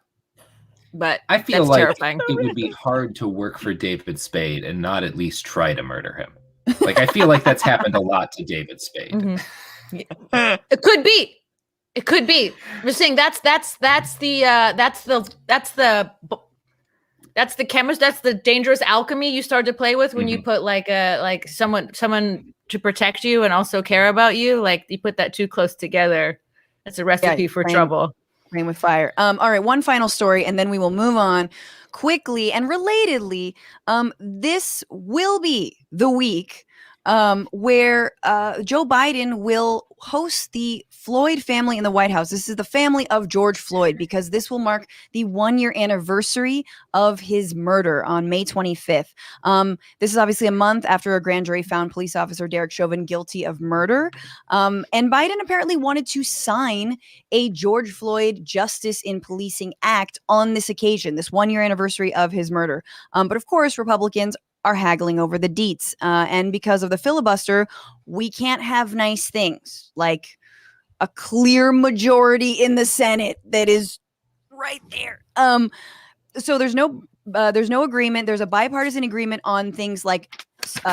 But I feel that's like terrifying. It would be hard to work for David Spade and not at least try to murder him. Like, I feel like that's happened a lot to David Spade. It could be. It could be. We're saying that's the chemist. That's the dangerous alchemy you start to play with when you put like someone to protect you and also care about you. Like, you put that too close together. That's a recipe for trouble. Rain with fire. All right, one final story, and then we will move on quickly and relatedly. This will be the week where Joe Biden will host the Floyd family in the White House. This is the family of George Floyd, because this will mark the 1-year anniversary of his murder on May 25th. This is obviously a month after a grand jury found police officer Derek Chauvin guilty of murder. And Biden apparently wanted to sign a George Floyd Justice in Policing Act on this occasion, this 1-year anniversary of his murder. But of course, Republicans are haggling over the deets. And because of the filibuster, we can't have nice things like a clear majority in the Senate that is right there. So there's no agreement. There's a bipartisan agreement on things like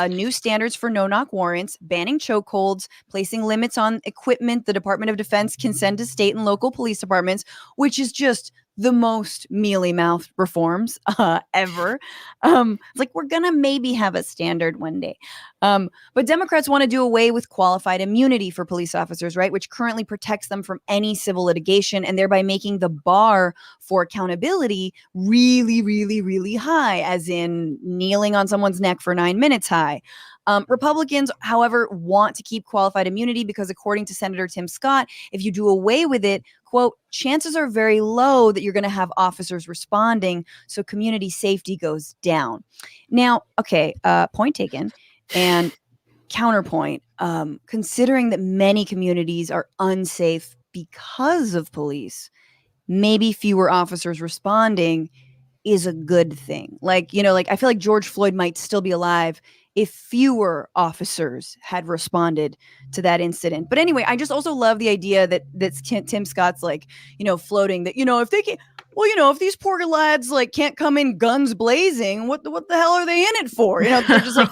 new standards for no-knock warrants, banning chokeholds, placing limits on equipment the Department of Defense can send to state and local police departments, which is just the most mealy-mouthed reforms ever. It's like, we're gonna maybe have a standard one day. But Democrats want to do away with qualified immunity for police officers, right? Which currently protects them from any civil litigation, and thereby making the bar for accountability really, really, really high, as in kneeling on someone's neck for 9 minutes high. Republicans, however, want to keep qualified immunity because, according to Senator Tim Scott, if you do away with it, quote, chances are very low that you're going to have officers responding, so community safety goes down. Now, okay, point taken. And counterpoint, considering that many communities are unsafe because of police, maybe fewer officers responding is a good thing. Like, like, I feel like George Floyd might still be alive if fewer officers had responded to that incident. But anyway, I just also love the idea that Tim Scott's like, floating that, if they can, well, if these poor lads like can't come in guns blazing, what the hell are they in it for? They're just like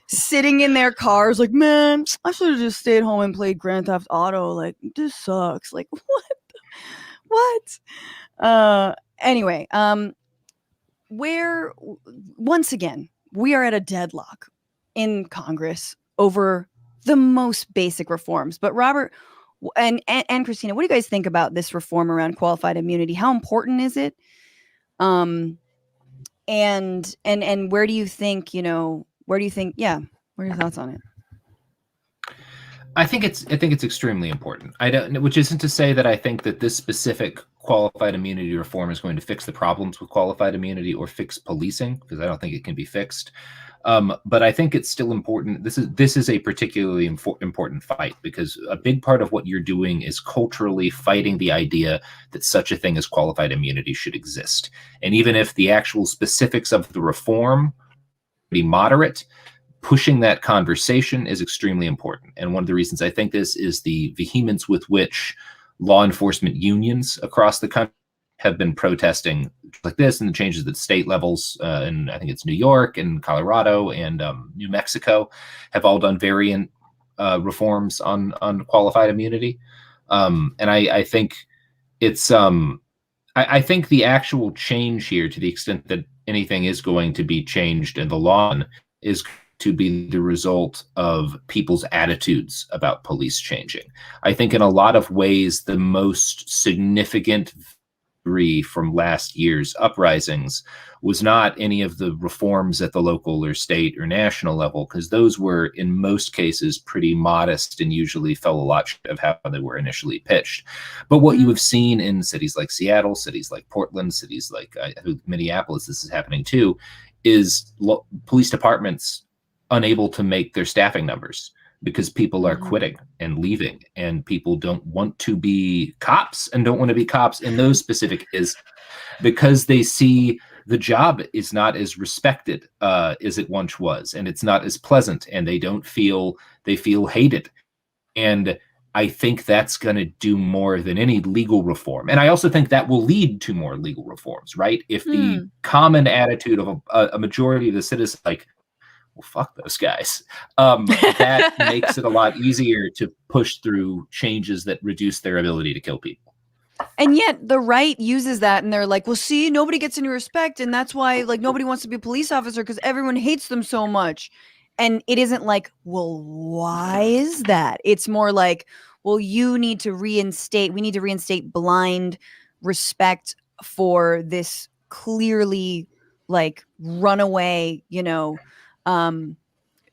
sitting in their cars like, man, I should have just stayed home and played Grand Theft Auto. Like, this sucks. Like, what? Anyway, where, once again, we are at a deadlock in Congress over the most basic reforms. But Robert and Christina, what do you guys think about this reform around qualified immunity? How important is it? And where do you think, what are your thoughts on it? I think it's extremely important. Which isn't to say that I think that this specific qualified immunity reform is going to fix the problems with qualified immunity or fix policing, because I don't think it can be fixed. But I think it's still important. This is a particularly important fight, because a big part of what you're doing is culturally fighting the idea that such a thing as qualified immunity should exist. And even if the actual specifics of the reform be moderate, pushing that conversation is extremely important. And one of the reasons I think this is the vehemence with which law enforcement unions across the country have been protesting like this, and the changes at state levels, and I think it's New York and Colorado and New Mexico have all done variant reforms on qualified immunity. And I think it's I think the actual change here, to the extent that anything is going to be changed in the law, is to be the result of people's attitudes about police changing. I think in a lot of ways, the most significant victory from last year's uprisings was not any of the reforms at the local or state or national level, because those were in most cases pretty modest and usually fell a lot short of how they were initially pitched. But what you have seen in cities like Seattle, cities like Portland, cities like Minneapolis, this is happening too, is police departments unable to make their staffing numbers because people are quitting and leaving, and people don't want to be cops and don't want to be cops in those specific is because they see the job is not as respected as it once was, and it's not as pleasant, and they feel hated. And I think that's going to do more than any legal reform. And I also think that will lead to more legal reforms, right? If the common attitude of a majority of the citizens, like, well, fuck those guys, that makes it a lot easier to push through changes that reduce their ability to kill people. And yet the right uses that, and they're like, well, see, nobody gets any respect, and that's why like nobody wants to be a police officer because everyone hates them so much. And it isn't like, well, why is that? It's more like, well, we need to reinstate blind respect for this clearly like runaway,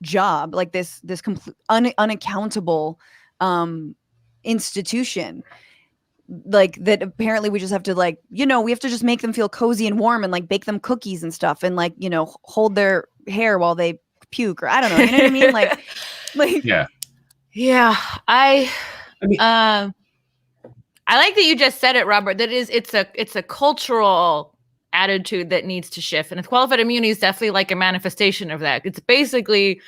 job, like this complete unaccountable institution, like that. Apparently we just have to we have to just make them feel cozy and warm and like bake them cookies and stuff, and like, hold their hair while they puke, or I don't know, you know what I mean? Like yeah. I like that you just said it, Robert, that it's a cultural attitude that needs to shift, and qualified immunity is definitely like a manifestation of that. It's basically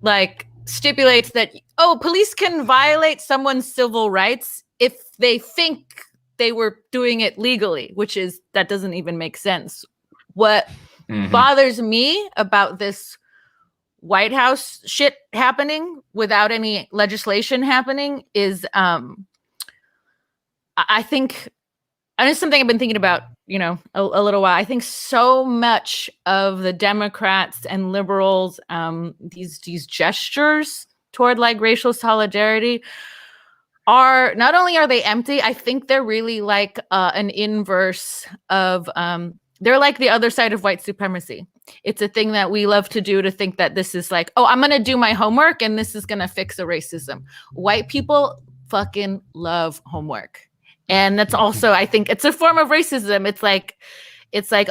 like stipulates that, police can violate someone's civil rights if they think they were doing it legally, that doesn't even make sense. What bothers me about this White House shit happening without any legislation happening is I think and it's something I've been thinking about, a little while. I think so much of the Democrats and liberals, these gestures toward like racial solidarity are not only are they empty, I think they're really like an inverse of they're like the other side of white supremacy. It's a thing that we love to do, to think that this is like, oh, I'm going to do my homework and this is going to fix a racism. White people fucking love homework. And that's also, I think it's a form of racism. It's like,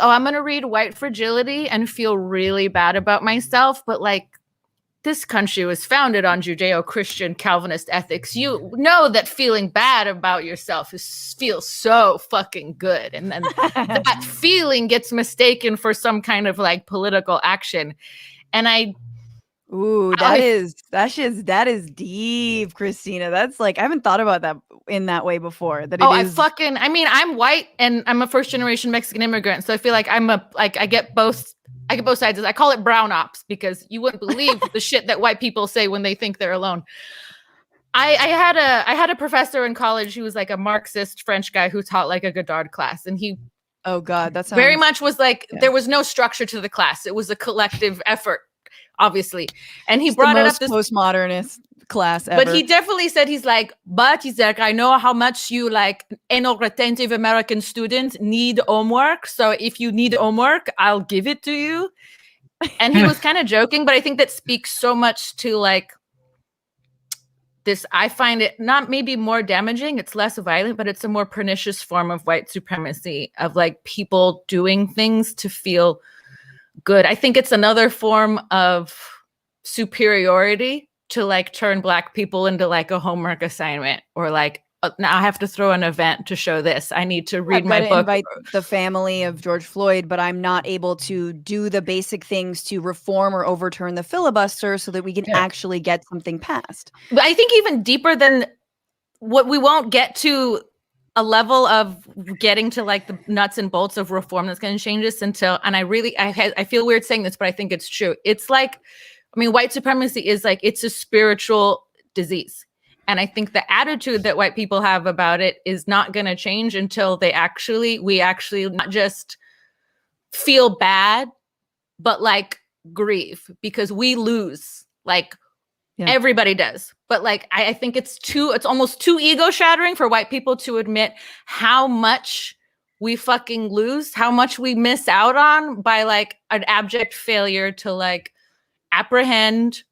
oh, I'm going to read White Fragility and feel really bad about myself. But like, this country was founded on Judeo-Christian Calvinist ethics. You know that feeling bad about yourself feels so fucking good. And then that feeling gets mistaken for some kind of like political action. And that is deep, Christina. That's like, I haven't thought about that in that way before. I'm white and I'm a first generation Mexican immigrant. So I feel like I get both sides. I call it brown ops, because you wouldn't believe the shit that white people say when they think they're alone. I had a professor in college who was like a Marxist French guy who taught like a Godard class. And he, oh God, that sounds very much was like, there was no structure to the class. It was a collective effort, obviously. And he brought it up this postmodernist class ever. But he definitely said, he's like, I know how much you like retentive American students need homework. So if you need homework, I'll give it to you. And he was kind of joking, but I think that speaks so much to like this. I find it not maybe more damaging. It's less violent, but it's a more pernicious form of white supremacy, of like people doing things to feel good. I think it's another form of superiority to like turn Black people into like a homework assignment, or like, now I have to throw an event to show this. I need to read my book. Invite the family of George Floyd, but I'm not able to do the basic things to reform or overturn the filibuster so that we can actually get something passed. But I think even deeper than what, we won't get to a level of getting to like the nuts and bolts of reform that's going to change this until, and I feel weird saying this, but I think it's true. It's like, white supremacy is like, it's a spiritual disease. And I think the attitude that white people have about it is not going to change until we actually not just feel bad, but like grieve, because we lose, like everybody does. But like, I think it's almost too ego shattering for white people to admit how much we fucking lose, how much we miss out on by like an abject failure to like apprehend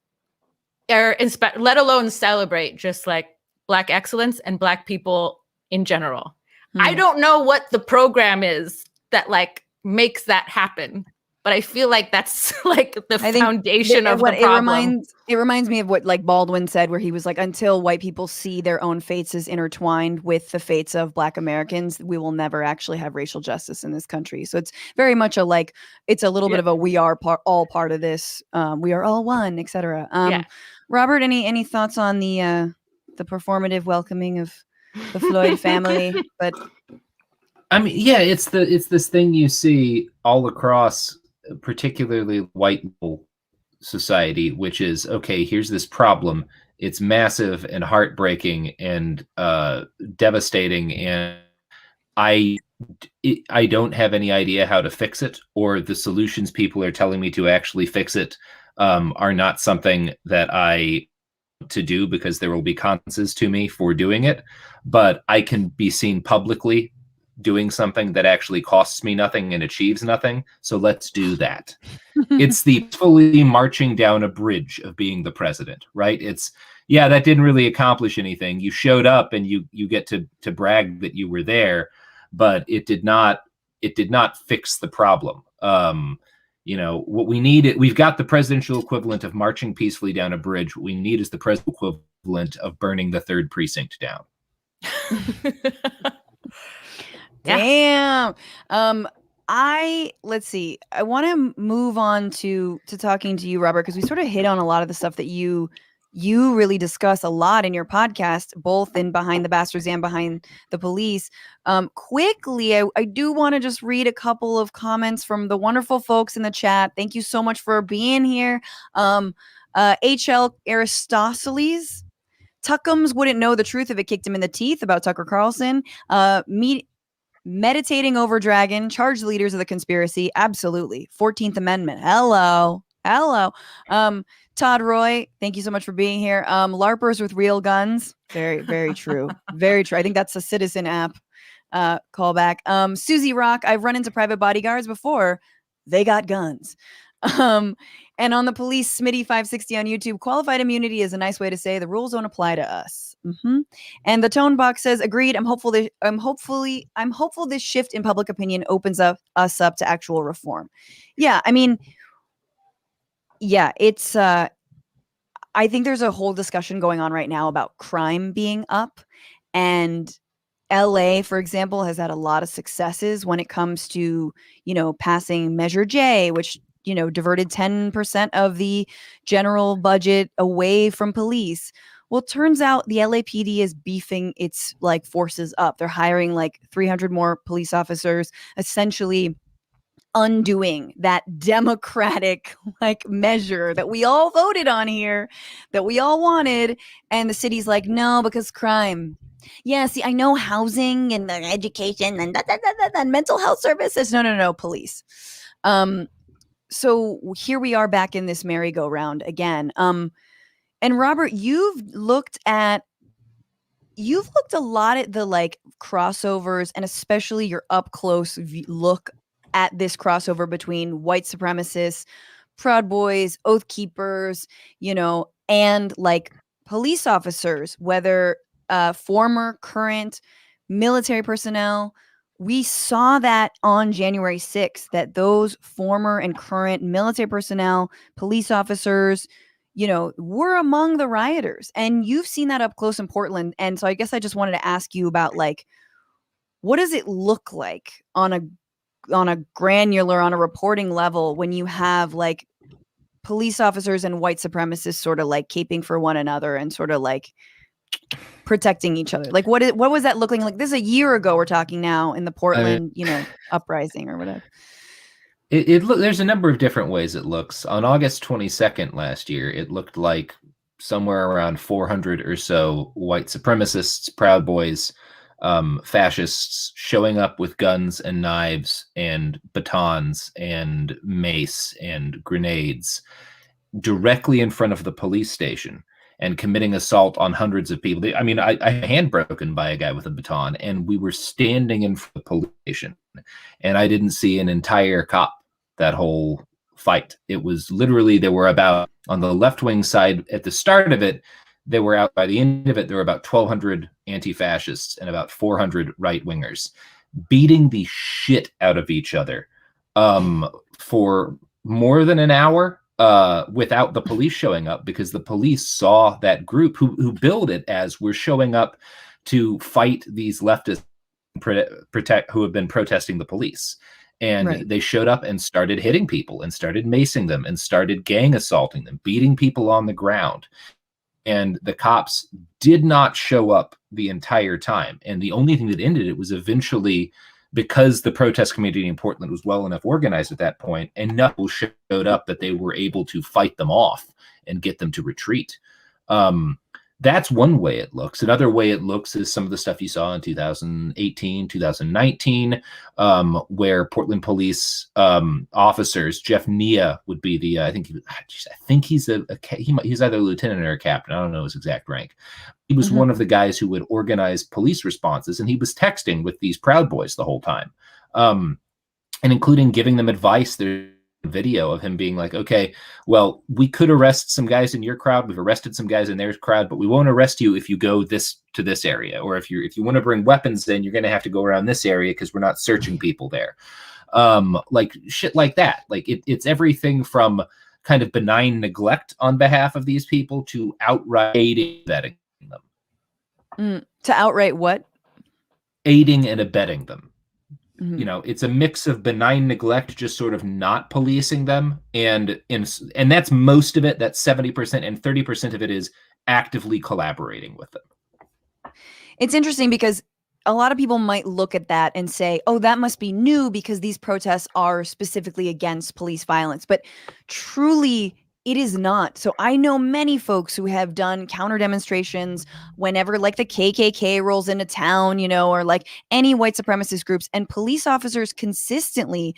or let alone celebrate just like Black excellence and Black people in general. I don't know what the program is that like makes that happen, but I feel like that's like the foundation of the problem. It reminds me of what like Baldwin said, where he was like, until white people see their own fates as intertwined with the fates of Black Americans, we will never actually have racial justice in this country. So it's very much it's a little bit of a, we are all part of this. We are all one, etc. Robert, any thoughts on the performative welcoming of the Floyd family? But it's this thing you see all across, particularly white society, which is, okay, here's this problem. It's massive and heartbreaking and devastating, and I don't have any idea how to fix it, or the solutions people are telling me to actually fix it are not something that I to do, because there will be consequences to me for doing it. But I can be seen publicly doing something that actually costs me nothing and achieves nothing. So let's do that. It's the fully marching down a bridge of being the president, right? It's, that didn't really accomplish anything. You showed up and you get to brag that you were there, but it did not fix the problem. What we need, we've got the presidential equivalent of marching peacefully down a bridge. What we need is the presidential equivalent of burning the 3rd precinct down. Damn. Let's see. I want to move on to talking to you, Robert, because we sort of hit on a lot of the stuff that you really discuss a lot in your podcast, both in Behind the Bastards and Behind the Police. Quickly, I do want to just read a couple of comments from the wonderful folks in the chat. Thank you so much for being here. H.L. Aristoteles. Tuckums wouldn't know the truth if it kicked him in the teeth about Tucker Carlson. Meditating over dragon, charge leaders of the conspiracy. Absolutely. 14th Amendment. Hello. Todd Roy, thank you so much for being here. LARPers with real guns. Very, very true. Very true. I think that's a Citizen app callback. Susie Rock, I've run into private bodyguards before. They got guns. And on the police, Smitty560 on YouTube, qualified immunity is a nice way to say the rules don't apply to us. And the tone box says, agreed. I'm hopeful this shift in public opinion opens us up to actual reform. Yeah, I mean, yeah, it's I think there's a whole discussion going on right now about crime being up, and LA, for example, has had a lot of successes when it comes to, passing Measure J, which diverted 10% of the general budget away from police. Well, it turns out the LAPD is beefing its forces up. They're hiring 300 more police officers, essentially undoing that democratic measure that we all voted on here, that we all wanted. And the city's like, no, because crime. Yeah, see, I know housing and education and mental health services. No, police. So here we are back in this merry-go-round again. And Robert, you've looked a lot at the crossovers, and especially your up close look at this crossover between white supremacists, Proud Boys, Oath Keepers, and police officers, whether former, current, military personnel. We saw that on January 6th, that those former and current military personnel, police officers, were among the rioters. And you've seen that up close in Portland. And so I guess I just wanted to ask you about what does it look like on a granular, on a reporting level, when you have police officers and white supremacists sort of caping for one another and sort of protecting each other? What was that looking like? This is a year ago. We're talking now in the Portland, uprising or whatever. There's a number of different ways it looks. On August 22nd last year, it looked like somewhere around 400 or so white supremacists, Proud Boys, fascists showing up with guns and knives and batons and mace and grenades directly in front of the police station and committing assault on hundreds of people. I hand broken by a guy with a baton, and we were standing in front of the police station, and I didn't see an entire cop that whole fight. It was literally, there were about, on the left-wing side at the start of it, they were out by the end of it, there were about 1,200 anti-fascists and about 400 right-wingers beating the shit out of each other for more than an hour without the police showing up, because the police saw that group who billed it as, we're showing up to fight these leftists who have been protesting the police. And Right. They showed up and started hitting people and started macing them and started gang assaulting them, beating people on the ground. And the cops did not show up the entire time. And the only thing that ended it was eventually, because the protest community in Portland was well enough organized at that point, enough people showed up that they were able to fight them off and get them to retreat. That's one way it looks. Another way it looks is some of the stuff you saw in 2018, 2019, where Portland police officers, Jeff Nia would be the, I think he's he's either a lieutenant or a captain. I don't know his exact rank. He was one of the guys who would organize police responses, and he was texting with these Proud Boys the whole time, and including giving them advice. There's video of him being like, okay, well, we could arrest some guys in your crowd. We've arrested some guys in their crowd, but we won't arrest you if you go to this area. Or if you want to bring weapons, then you're going to have to go around this area because we're not searching people there. Shit like that. It's everything from kind of benign neglect on behalf of these people to outright abetting them. To outright what? Aiding and abetting them. It's a mix of benign neglect, just sort of not policing them, and that's most of it. That's 70%, and 30% of it is actively collaborating with them. It's interesting because a lot of people might look at that and say, oh, that must be new because these protests are specifically against police violence. But truly, it is not. So I know many folks who have done counter demonstrations whenever like the KKK rolls into town, or like any white supremacist groups, and police officers consistently,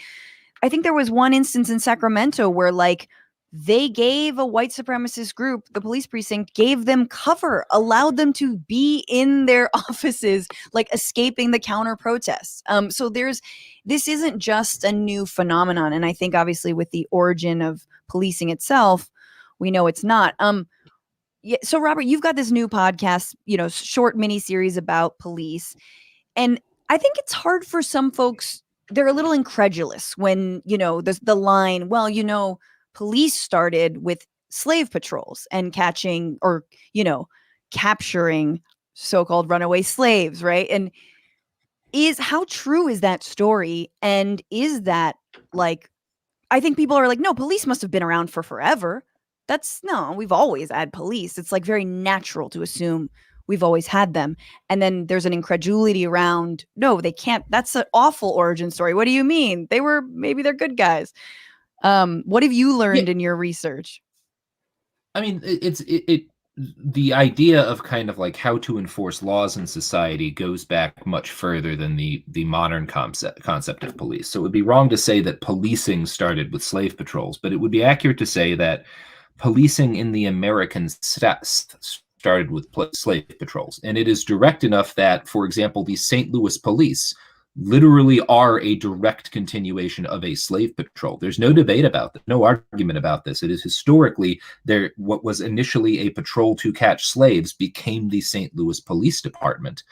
I think there was one instance in Sacramento where like they gave a white supremacist group, the police precinct gave them cover, allowed them to be in their offices, like escaping the counter protests. So this isn't just a new phenomenon. And I think obviously with the origin of policing itself, we know it's not. Yeah, so Robert, you've got this new podcast, short mini series about police. And I think it's hard for some folks. They're a little incredulous when, the line, well, police started with slave patrols and catching or, capturing so-called runaway slaves, right? And how true is that story? And is that like, I think people are like, no, police must have been around for forever. We've always had police. It's like very natural to assume we've always had them. And then there's an incredulity around, no, they can't. That's an awful origin story. What do you mean? Maybe they're good guys. What have you learned in your research? I mean, the idea of kind of like how to enforce laws in society goes back much further than the modern concept of police. So it would be wrong to say that policing started with slave patrols, but it would be accurate to say that policing in the American started with slave patrols. And it is direct enough that, for example, the St. Louis police literally are a direct continuation of a slave patrol. There's no debate about that, no argument about this. It is historically what was initially a patrol to catch slaves became the St. Louis Police Department.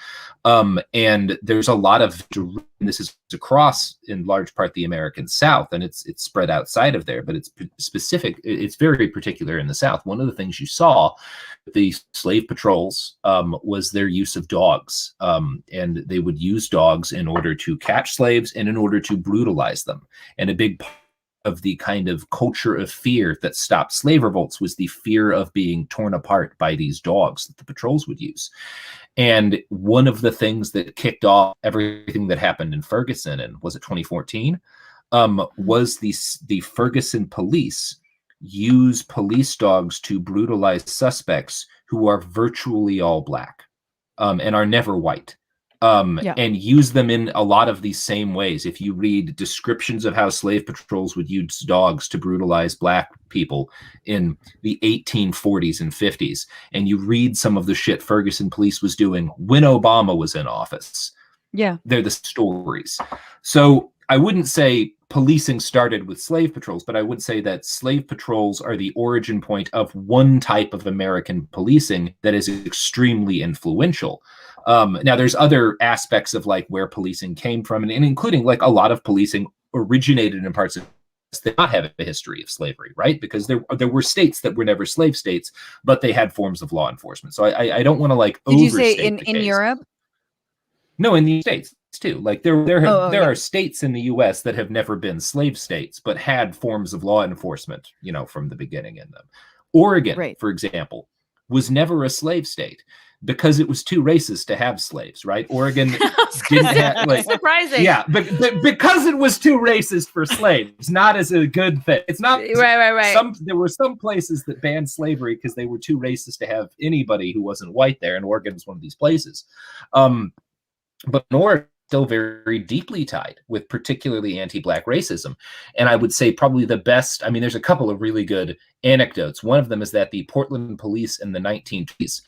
And there's a lot of, this is across in large part the American South, and it's spread outside of there, but it's specific. It's very particular in the South. One of the things you saw the slave patrols was their use of dogs, and they would use dogs in order to catch slaves and in order to brutalize them. And a big part of the kind of culture of fear that stopped slave revolts was the fear of being torn apart by these dogs that the patrols would use. And one of the things that kicked off everything that happened in Ferguson, and was it 2014, was the Ferguson police use police dogs to brutalize suspects who are virtually all black and are never white, and use them in a lot of these same ways. If you read descriptions of how slave patrols would use dogs to brutalize black people in the 1840s and 50s, and you read some of the shit Ferguson police was doing when Obama was in office, they're the stories. So I wouldn't say policing started with slave patrols, but I would say that slave patrols are the origin point of one type of American policing that is extremely influential. Now, there's other aspects of like where policing came from, and including like a lot of policing originated in parts of that did not have a history of slavery, right? Because there were states that were never slave states, but they had forms of law enforcement. So I don't want to like overstate. Did you say in Europe? No, in the States too. Like there are states in the U.S. that have never been slave states, but had forms of law enforcement, from the beginning in them. Oregon, for example, was never a slave state because it was too racist to have slaves, right? Oregon didn't have, like, surprising. Yeah, but because it was too racist for slaves, not as a good thing. It's not right. There were some places that banned slavery because they were too racist to have anybody who wasn't white there, and Oregon was one of these places. But Oregon is still very deeply tied with particularly anti-black racism. And I would say probably the best, I mean, there's a couple of really good anecdotes. One of them is that the Portland police in the 1920s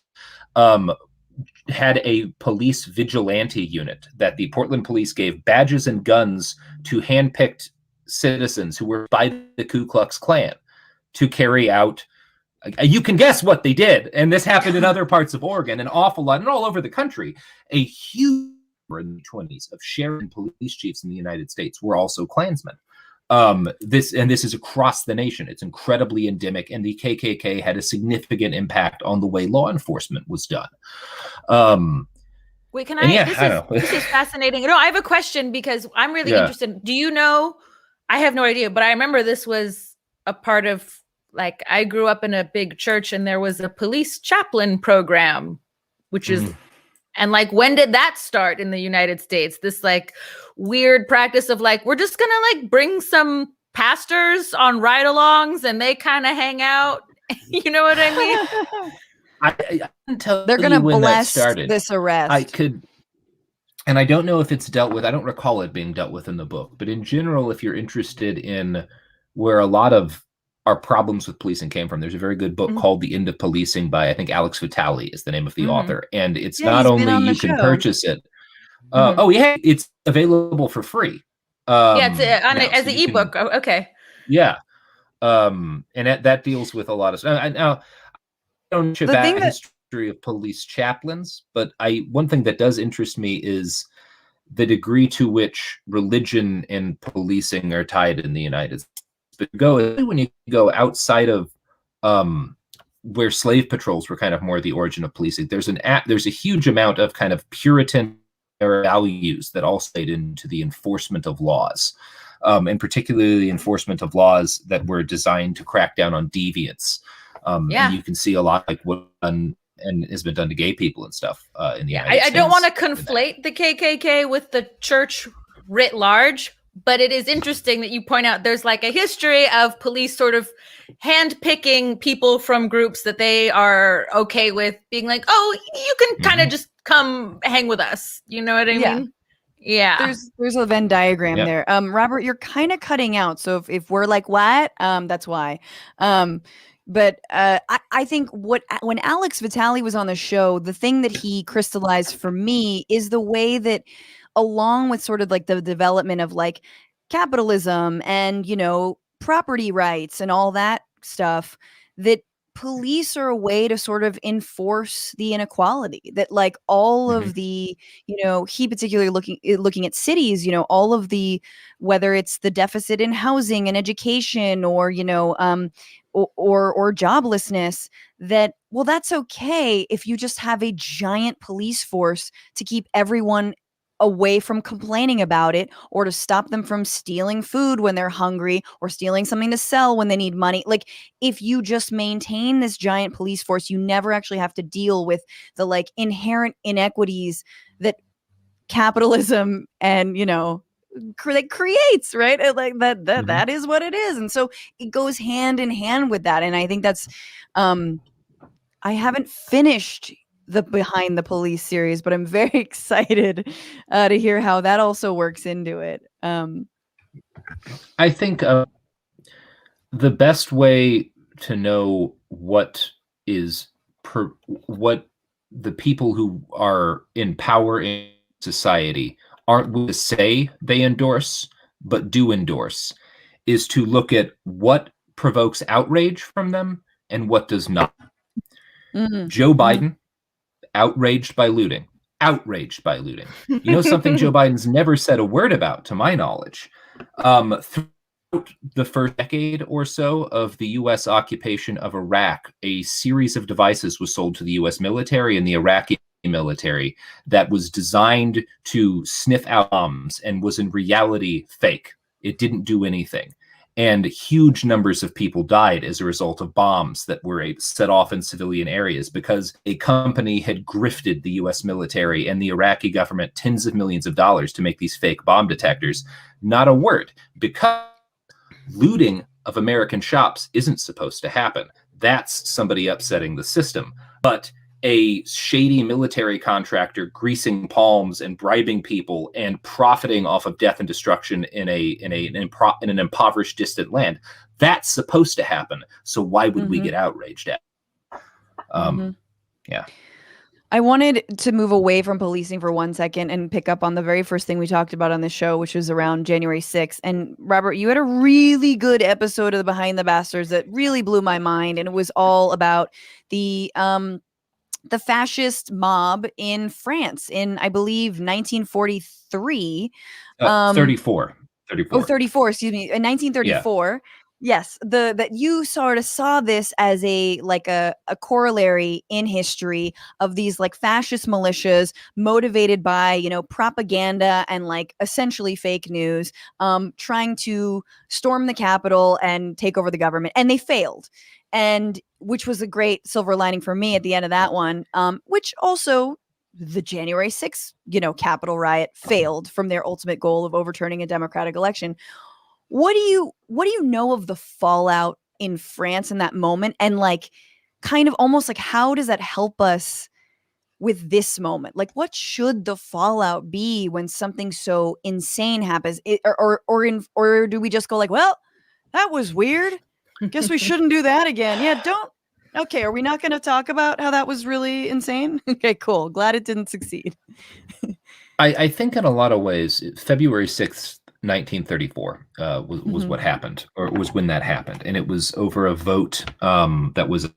had a police vigilante unit that the Portland police gave badges and guns to handpicked citizens who were by the Ku Klux Klan to carry out. You can guess what they did. And this happened in other parts of Oregon, an awful lot, and all over the country. A huge in the 20s of sheriff and police chiefs in the United States were also Klansmen. This is across the nation. It's incredibly endemic, and the KKK had a significant impact on the way law enforcement was done. Wait, can I? This is fascinating. No, I have a question because I'm really interested. Do you know? I have no idea, but I remember this was a part of, like, I grew up in a big church, and there was a police chaplain program, which is. And like, when did that start in the United States? This like weird practice of like, we're just going to like bring some pastors on ride-alongs and they kind of hang out. You know what I mean? I can tell They're you gonna when that bless started. this arrest. I could, and I don't know if it's dealt with. I don't recall it being dealt with in the book, but in general, if you're interested in where a lot of our problems with policing came from, there's a very good book called The End of Policing by, I think, Alex Vitale is the name of the author. And it's Yeah, not he's been only on the you can show. purchase it. Oh yeah, it's available for free. Yeah, it's now, as so an you can- ebook. Okay. Yeah. And that deals with a lot of stuff. Now, I don't know about the history of police chaplains, but one thing that does interest me is the degree to which religion and policing are tied in the United States. But when you go outside of where slave patrols were kind of more the origin of policing, there's a huge amount of kind of Puritan values that all played into the enforcement of laws, and particularly the enforcement of laws that were designed to crack down on deviance. And you can see a lot like what and has been done to gay people and stuff in the United States. I don't want to conflate the KKK with the church writ large, but it is interesting that you point out there's like a history of police sort of handpicking people from groups that they are okay with being like, oh, you can kind of just come hang with us. You know what I mean? Yeah. There's a Venn diagram there. Robert, you're kind of cutting out. So if we're like, what? That's why. But I think when Alex Vitale was on the show, the thing that he crystallized for me is the way that, along with sort of like the development of like capitalism and, property rights and all that stuff, that police are a way to sort of enforce the inequality that like all of the, he particularly looking at cities, all of the, whether it's the deficit in housing and education or, or joblessness, that, well, that's okay if you just have a giant police force to keep everyone away from complaining about it, or to stop them from stealing food when they're hungry or stealing something to sell when they need money. Like, if you just maintain this giant police force, you never actually have to deal with the like inherent inequities that capitalism and, that creates, right? Like that is what it is. And so it goes hand in hand with that. And I think that's, I haven't finished the Behind the Police series, but I'm very excited to hear how that also works into it. I think the best way to know what the people who are in power in society aren't willing to say they endorse, but do endorse, is to look at what provokes outrage from them and what does not. Joe Biden, outraged by looting. You know something Joe Biden's never said a word about, to my knowledge. Throughout the first decade or so of the U.S. occupation of Iraq, a series of devices was sold to the U.S. military and the Iraqi military that was designed to sniff out bombs and was in reality fake. It didn't do anything. And huge numbers of people died as a result of bombs that were set off in civilian areas because a company had grifted the U.S. military and the Iraqi government tens of millions of dollars to make these fake bomb detectors. Not a word, because looting of American shops isn't supposed to happen. That's somebody upsetting the system. But a shady military contractor greasing palms and bribing people and profiting off of death and destruction in an impoverished, distant land, that's supposed to happen. So why would we get outraged at it? Yeah. I wanted to move away from policing for 1 second and pick up on the very first thing we talked about on the show, which was around January 6th. And Robert, you had a really good episode of the Behind the Bastards that really blew my mind. And it was all about the fascist mob in France in, I believe, 1943. 34. Oh, 34, excuse me. In 1934. Yeah. Yes. That you sort of saw this as a corollary in history of these like fascist militias motivated by, propaganda and like essentially fake news, trying to storm the Capitol and take over the government. And they failed. And which was a great silver lining for me at the end of that one, which also the January 6th, Capitol riot failed from their ultimate goal of overturning a democratic election. what do you know of the fallout in France in that moment? And like, kind of almost like, how does that help us with this moment? Like, what should the fallout be when something so insane happens? Or do we just go like, well, that was weird. Guess we shouldn't do that again. Yeah, don't. Okay, are we not going to talk about how that was really insane? Okay, cool. Glad it didn't succeed. I think in a lot of ways, February 6th, 1934 was what happened, or was when that happened. And it was over a vote that was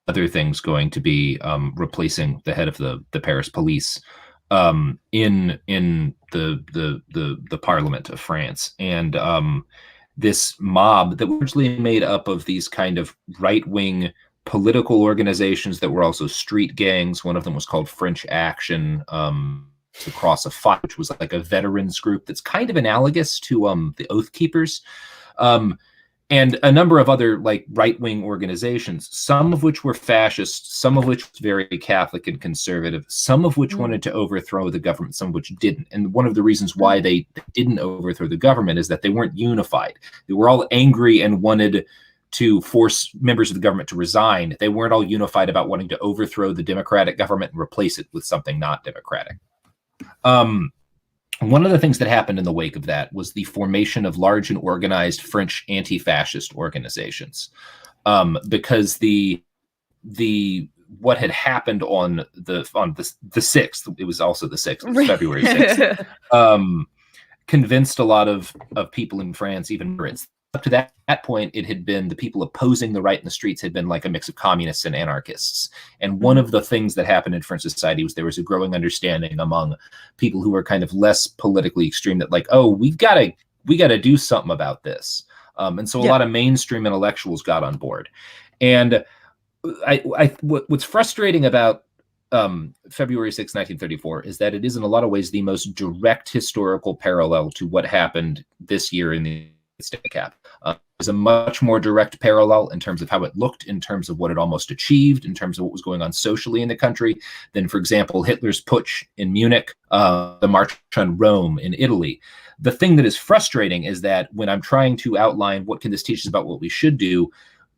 other things going to be replacing the head of the Paris police in the Parliament of France. And this mob that was largely made up of these kind of right-wing political organizations that were also street gangs. One of them was called French Action, the Cross of Fire, which was like a veterans group that's kind of analogous to the Oath Keepers, and a number of other like right-wing organizations, some of which were fascist, some of which was very Catholic and conservative, some of which wanted to overthrow the government, some of which didn't. And one of the reasons why they didn't overthrow the government is that they weren't unified. They were all angry and wanted to force members of the government to resign. They weren't all unified about wanting to overthrow the democratic government and replace it with something not democratic. One of the things that happened in the wake of that was the formation of large and organized French anti-fascist organizations, because the what had happened on the 6th, it was also the 6th, February 6th, convinced a lot of people in France, even Brits. Up to that point, it had been the people opposing the right in the streets had been like a mix of communists and anarchists. And one of the things that happened in French society was there was a growing understanding among people who were kind of less politically extreme that like, oh, we got to do something about this. And so a lot of mainstream intellectuals got on board. And what's frustrating about February 6, 1934 is that it is in a lot of ways the most direct historical parallel to what happened this year in the State Cap. Is a much more direct parallel in terms of how it looked, in terms of what it almost achieved, in terms of what was going on socially in the country, than, for example, Hitler's putsch in Munich, the March on Rome in Italy. The thing that is frustrating is that when I'm trying to outline what can this teach us about what we should do,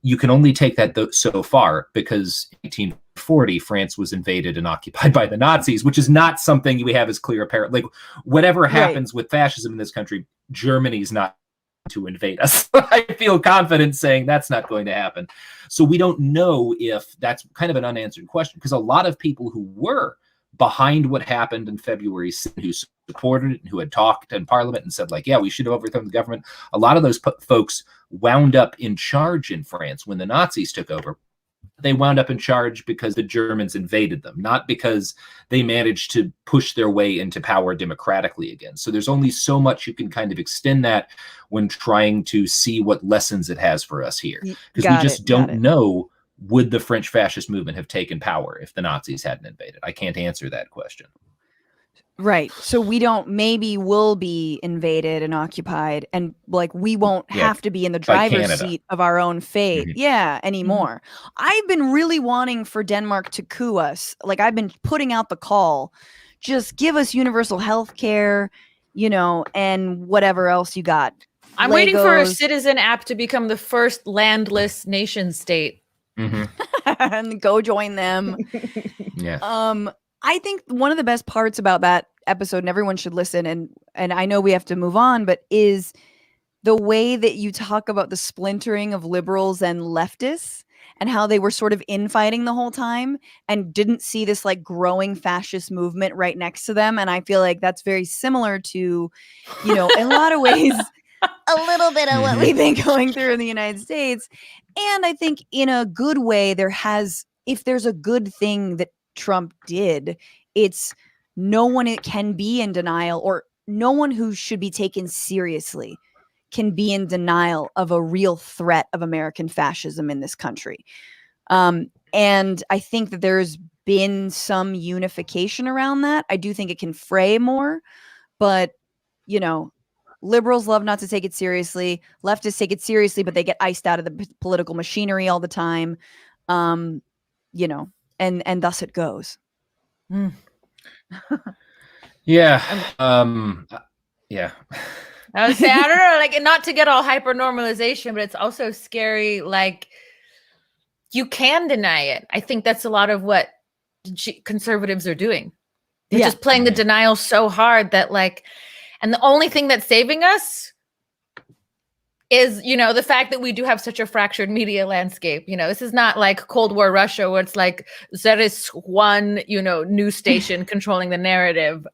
you can only take that so far, because in 1840, France was invaded and occupied by the Nazis, which is not something we have as clear apparent. Like, whatever happens with fascism in this country, Germany's not to invade us. I feel confident saying that's not going to happen. So we don't know if that's kind of an unanswered question, because a lot of people who were behind what happened in February, who supported it and who had talked in Parliament and said like, yeah, we should have overthrown the government. A lot of those folks wound up in charge in France when the Nazis took over. They wound up in charge because the Germans invaded them, not because they managed to push their way into power democratically again. So there's only so much you can kind of extend that when trying to see what lessons it has for us here. Because we just don't know, would the French fascist movement have taken power if the Nazis hadn't invaded? I can't answer that question. Right. So we don't, maybe we'll be invaded and occupied, and like we won't have to be in the driver's seat of our own fate. Anymore. I've been really wanting for Denmark to coup us. Like, I've been putting out the call, just give us universal health care, and whatever else you got. I'm waiting for a citizen app to become the first landless nation state. And go join them. I think one of the best parts about that episode, and everyone should listen, and I know we have to move on, but is the way that you talk about the splintering of liberals and leftists and how they were sort of infighting the whole time and didn't see this like growing fascist movement right next to them. And I feel like that's very similar to, in a lot of ways, a little bit of what we've been going through in the United States. And I think in a good way, if there's a good thing that Trump did, it's no one can be in denial, or no one who should be taken seriously can be in denial of a real threat of American fascism in this country. And I think that there's been some unification around that. I do think it can fray more, but liberals love not to take it seriously. Leftists take it seriously, but they get iced out of the political machinery all the time. And thus it goes. Yeah. I would say, I don't know, like, not to get all hyper normalization, but it's also scary. Like, you can deny it. I think that's a lot of what conservatives are doing. They're just playing the denial so hard that, like, and the only thing that's saving us is, you know, the fact that we do have such a fractured media landscape. You know, this is not like Cold War Russia where it's like there is one, you know, news station controlling the narrative.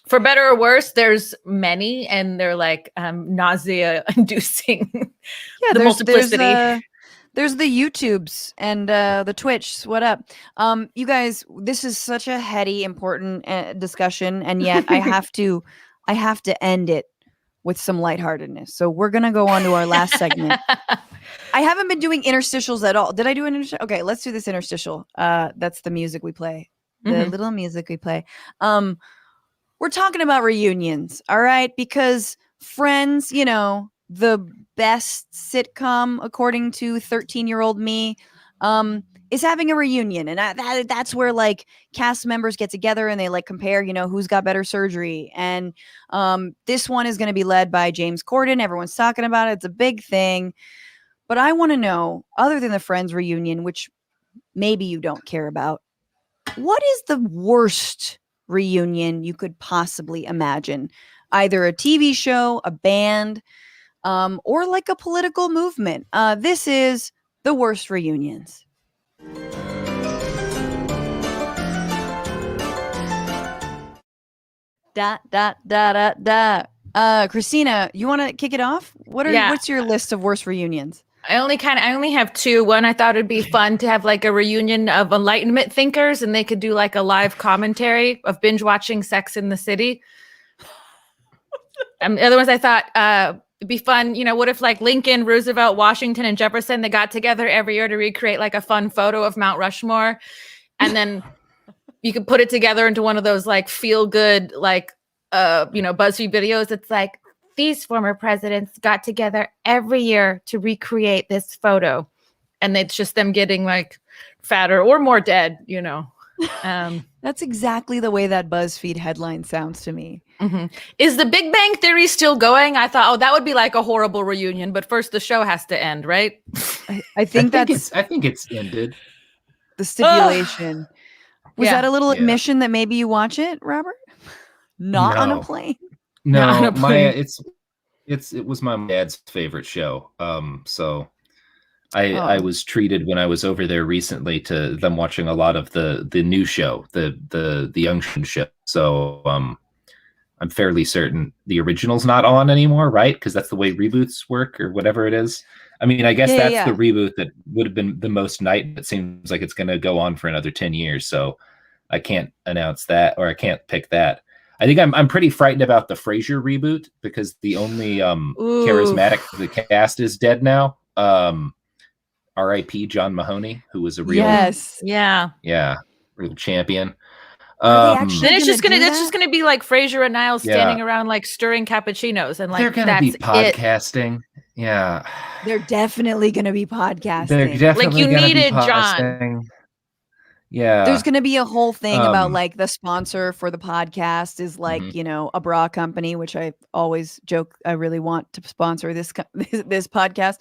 For better or worse, there's many, and they're like nausea-inducing. Yeah, the multiplicity. There's the YouTubes and the Twitchs. What up? You guys, this is such a heady, important discussion, and yet I have to end it with some lightheartedness. So we're gonna go on to our last segment. I haven't been doing interstitials at all. Did I do an interstitial? Okay, let's do this interstitial. That's the music we play. The little music we play. We're talking about reunions, all right? Because Friends, you know, the best sitcom according to 13-year-old me, is having a reunion, and that's where like cast members get together and they like compare, you know, who's got better surgery. And this one is going to be led by James Corden. Everyone's talking about it. It's a big thing. But I want to know, other than the Friends reunion, which maybe you don't care about, what is the worst reunion you could possibly imagine? Either a TV show, a band, or like a political movement. This is the worst reunions. Christina, you want to kick it off? What's your list of worst reunions? I only have two. One, I thought it'd be fun to have like a reunion of Enlightenment thinkers, and they could do like a live commentary of binge watching Sex in the City. The other ones I thought it'd be fun. You know, what if like Lincoln, Roosevelt, Washington, and Jefferson, they got together every year to recreate like a fun photo of Mount Rushmore, and then you could put it together into one of those like feel good like BuzzFeed videos. It's like, these former presidents got together every year to recreate this photo, and it's just them getting like fatter or more dead, you know. That's exactly the way that BuzzFeed headline sounds to me. Is the Big Bang Theory still going? I thought, that would be like a horrible reunion, but first the show has to end, right? I think it's ended. The stipulation. Was that a little admission that maybe you watch it, Robert? Not on a plane. No, it was my dad's favorite show. So I was treated when I was over there recently to them watching a lot of the new show, the Young show. So I'm fairly certain the original's not on anymore, right? Because that's the way reboots work, or whatever it is. I mean, I guess that's the reboot that would have been the most night. It seems like it's going to go on for another 10 years. So I can't announce that, or I can't pick that. I think I'm pretty frightened about the Frasier reboot, because the only charismatic of the cast is dead now. R.I.P. John Mahoney, who was a real real champion. Then it's just gonna be like Frasier and Niles standing around like stirring cappuccinos, and like they're gonna be podcasting. Yeah, they're definitely gonna be podcasting. They're definitely like you gonna needed be John. Yeah, there's going to be a whole thing about like the sponsor for the podcast is like, you know, a bra company, which I always joke I really want to sponsor this podcast.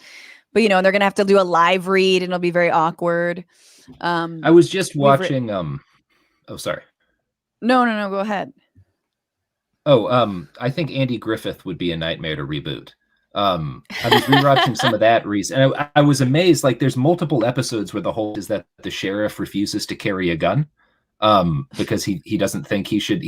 But, you know, they're going to have to do a live read, and it'll be very awkward. I was just watching oh, sorry. No, go ahead. I think Andy Griffith would be a nightmare to reboot. I was rewatching some of that recently, and I was amazed. Like, there's multiple episodes where the whole is that the sheriff refuses to carry a gun, because he doesn't think he should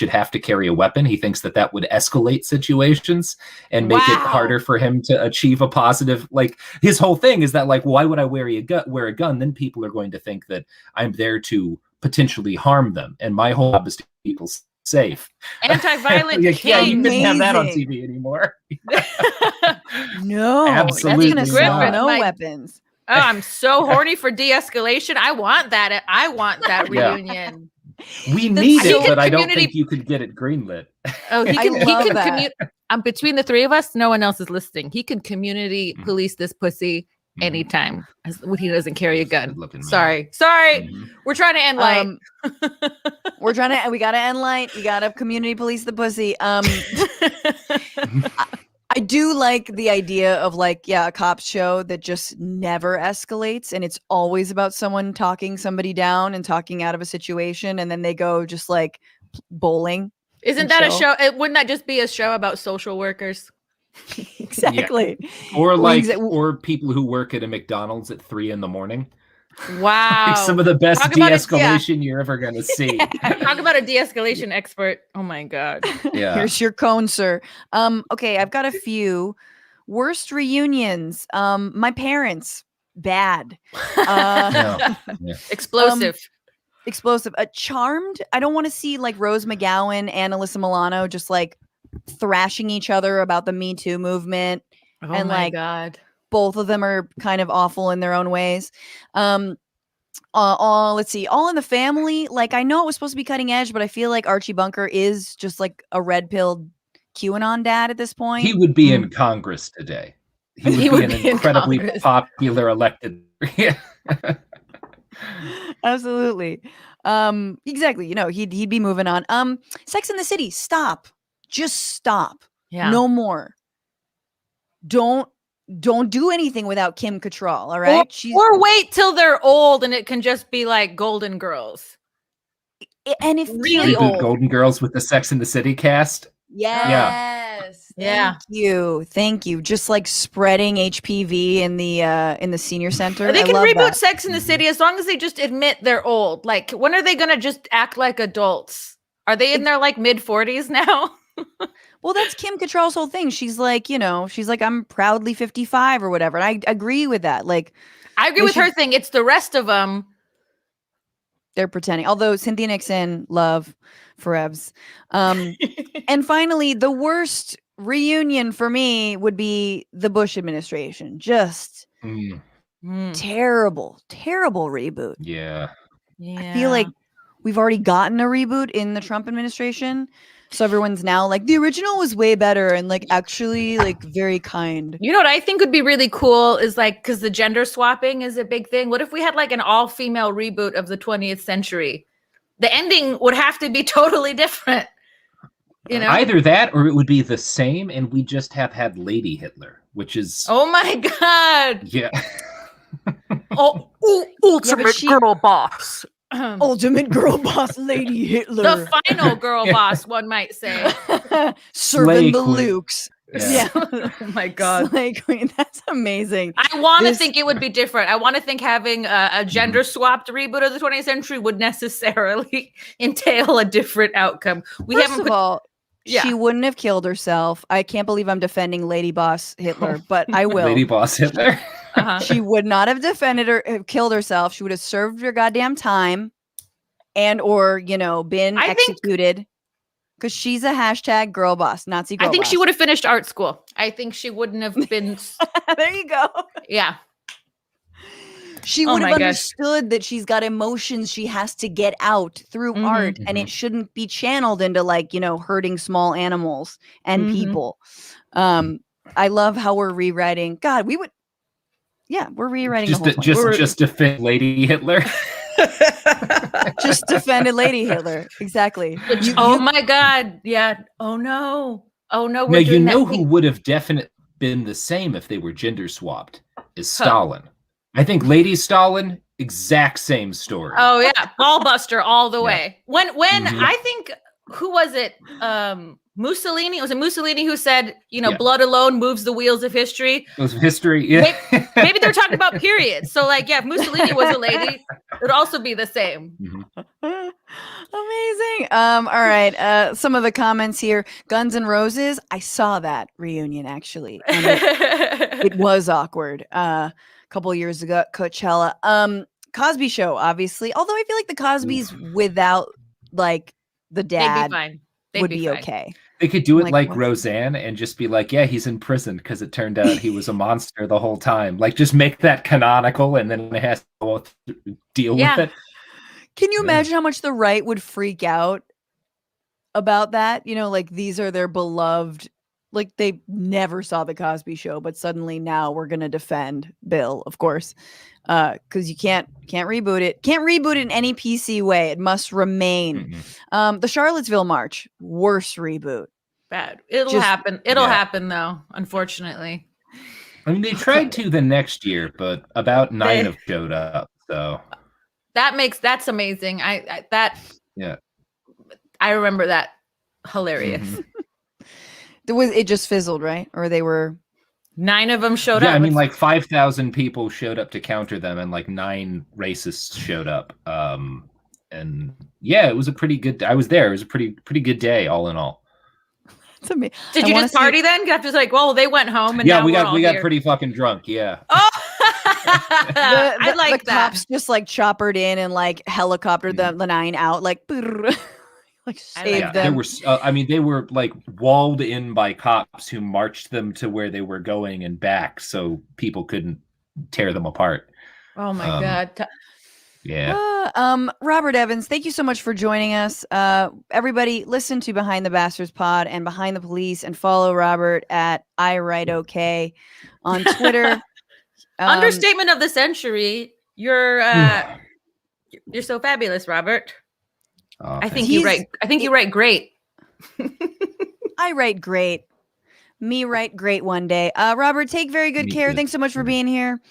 have to carry a weapon. He thinks that would escalate situations and make it harder for him to achieve a positive. Like, his whole thing is that, like, why would I wear a gun? Then people are going to think that I'm there to potentially harm them, and my whole job is to keep people safe. Anti-violent you couldn't have that on TV anymore. No, absolutely that's gonna sell no weapons. Oh, I'm so horny for de-escalation. I want that reunion. We need it, but I don't think you could get it greenlit. Oh, he can between the three of us, no one else is listening. He can community police this pussy anytime when he doesn't carry a gun. Good-looking man. Sorry. Mhm. We're trying to end light. We gotta end light. We gotta community police the pussy. I do like the idea of like, a cop show that just never escalates, and it's always about someone talking somebody down and talking out of a situation, and then they go just like bowling. Isn't that a show? Wouldn't that just be a show about social workers? Exactly. Or or people who work at a McDonald's at 3 a.m. Wow. Like some of the best de-escalation you're ever gonna see. Talk about a de-escalation expert. Oh my God. Yeah. Here's your cone, sir. Okay, I've got a few worst reunions. My parents, bad. Explosive. Explosive. Charmed. I don't want to see like Rose McGowan and Alyssa Milano just like thrashing each other about the Me Too movement. Oh and my like God. both of them are kind of awful in their own ways. Let's see. All in the Family. Like, I know it was supposed to be cutting edge, but I feel like Archie Bunker is just like a red-pilled QAnon dad at this point. He would be in Congress today. He would be an incredibly popular elected. Absolutely. Exactly. He'd be moving on. Sex in the City. Stop. Just stop. Yeah. No more. Don't do anything without Kim Cattrall, all right? Or wait till they're old and it can just be like Golden Girls. And if really old. Golden Girls with the Sex in the City cast. Yes. Yeah. Thank you. Just like spreading HPV in the senior center. They can reboot Sex in the City as long as they just admit they're old. Like, when are they going to just act like adults? Are they in their like mid-40s now? Well, that's Kim Cattrall's whole thing. She's like, I'm proudly 55 or whatever. And I agree with that. Like, I agree with her thing. It's the rest of them. They're pretending. Although Cynthia Nixon, love forevs. And finally, the worst reunion for me would be the Bush administration. Just terrible reboot. Yeah. I feel like we've already gotten a reboot in the Trump administration. So everyone's now like, the original was way better and like actually like very kind. You know what I think would be really cool is like, because the gender swapping is a big thing. What if we had like an all-female reboot of the 20th century? The ending would have to be totally different. Either that or it would be the same and we just have had Lady Hitler, which is... Oh my God. Yeah. Ultimate girl boss. Ultimate girl boss, Lady Hitler. The final girl boss, one might say. Serving the Lukes. Yeah. Oh my God. Slay Queen. That's amazing. I want to think it would be different. I want to think having a gender swapped reboot of the 20th century would necessarily entail a different outcome. First of all, she wouldn't have killed herself. I can't believe I'm defending Lady Boss Hitler, but I will. Lady Boss Hitler. She would not have killed herself. She would have served her goddamn time and or, been executed. Because she's a hashtag girl boss, Nazi girl boss. I think she would have finished art school. I think she wouldn't have been. There you go. Yeah. She would have understood that she's got emotions she has to get out through art, and it shouldn't be channeled into like, hurting small animals and people. I love how we're rewriting. God, we're rewriting the whole point. Just defend Lady Hitler. Just defended Lady Hitler. Exactly. My God. Yeah. Oh no. Now, who would have definitely been the same if they were gender swapped is Stalin. I think Lady Stalin, exact same story. Oh yeah. Ball buster all the way. When I think, who was it? Mussolini. Was it Mussolini who said, blood alone moves the wheels of history? It was history, yeah. Maybe they're talking about periods. So, like, if Mussolini was a lady, it would also be the same. Amazing. All right. Some of the comments here. Guns N' Roses. I saw that reunion, actually. And it was awkward. A couple of years ago at Coachella. Cosby Show, obviously. Although I feel like the Cosbys without, like, the dad would be okay. They could do it like Roseanne and just be like, yeah, he's in prison because it turned out he was a monster the whole time. Like, just make that canonical and then it has to deal with it. Can you imagine how much the right would freak out about that? Like, these are their beloved, like they never saw the Cosby Show, but suddenly now we're gonna defend Bill, of course, because you can't reboot it. Can't reboot it in any PC way. It must remain. The Charlottesville March, worst reboot. Bad. It'll Just- happen. It'll yeah. happen though, unfortunately. I mean, they tried to the next year, but about 9 have showed up. So That's amazing. yeah, I remember that. Hilarious. Mhm. It just fizzled, right? Or they were 9 of them showed Yeah, up. I mean, like 5,000 people showed up to counter them, and like 9 racists showed up. And yeah, it was a pretty good. I was there. It was a pretty good day, all in all. to me. Did you just party then? You have to like, well, they went home and Yeah, now we we're all got here. pretty fucking drunk. Yeah. Oh, I I like the that. cops just like choppered in and like helicoptered the 9 out, like like saved Yeah, them. there were. I mean, they were like walled in by cops who marched them to where they were going and back, so people couldn't tear them apart. Oh my God. Yeah. Robert Evans, thank you so much for joining us. Everybody, listen to Behind the Bastards Pod and Behind the Police, and follow Robert at I Write Okay on Twitter. Understatement of the century. You're so fabulous, Robert. Oh, I think you write great. I write great. Me write great one day. Robert, take very good Me care. too. Thanks so much for being here.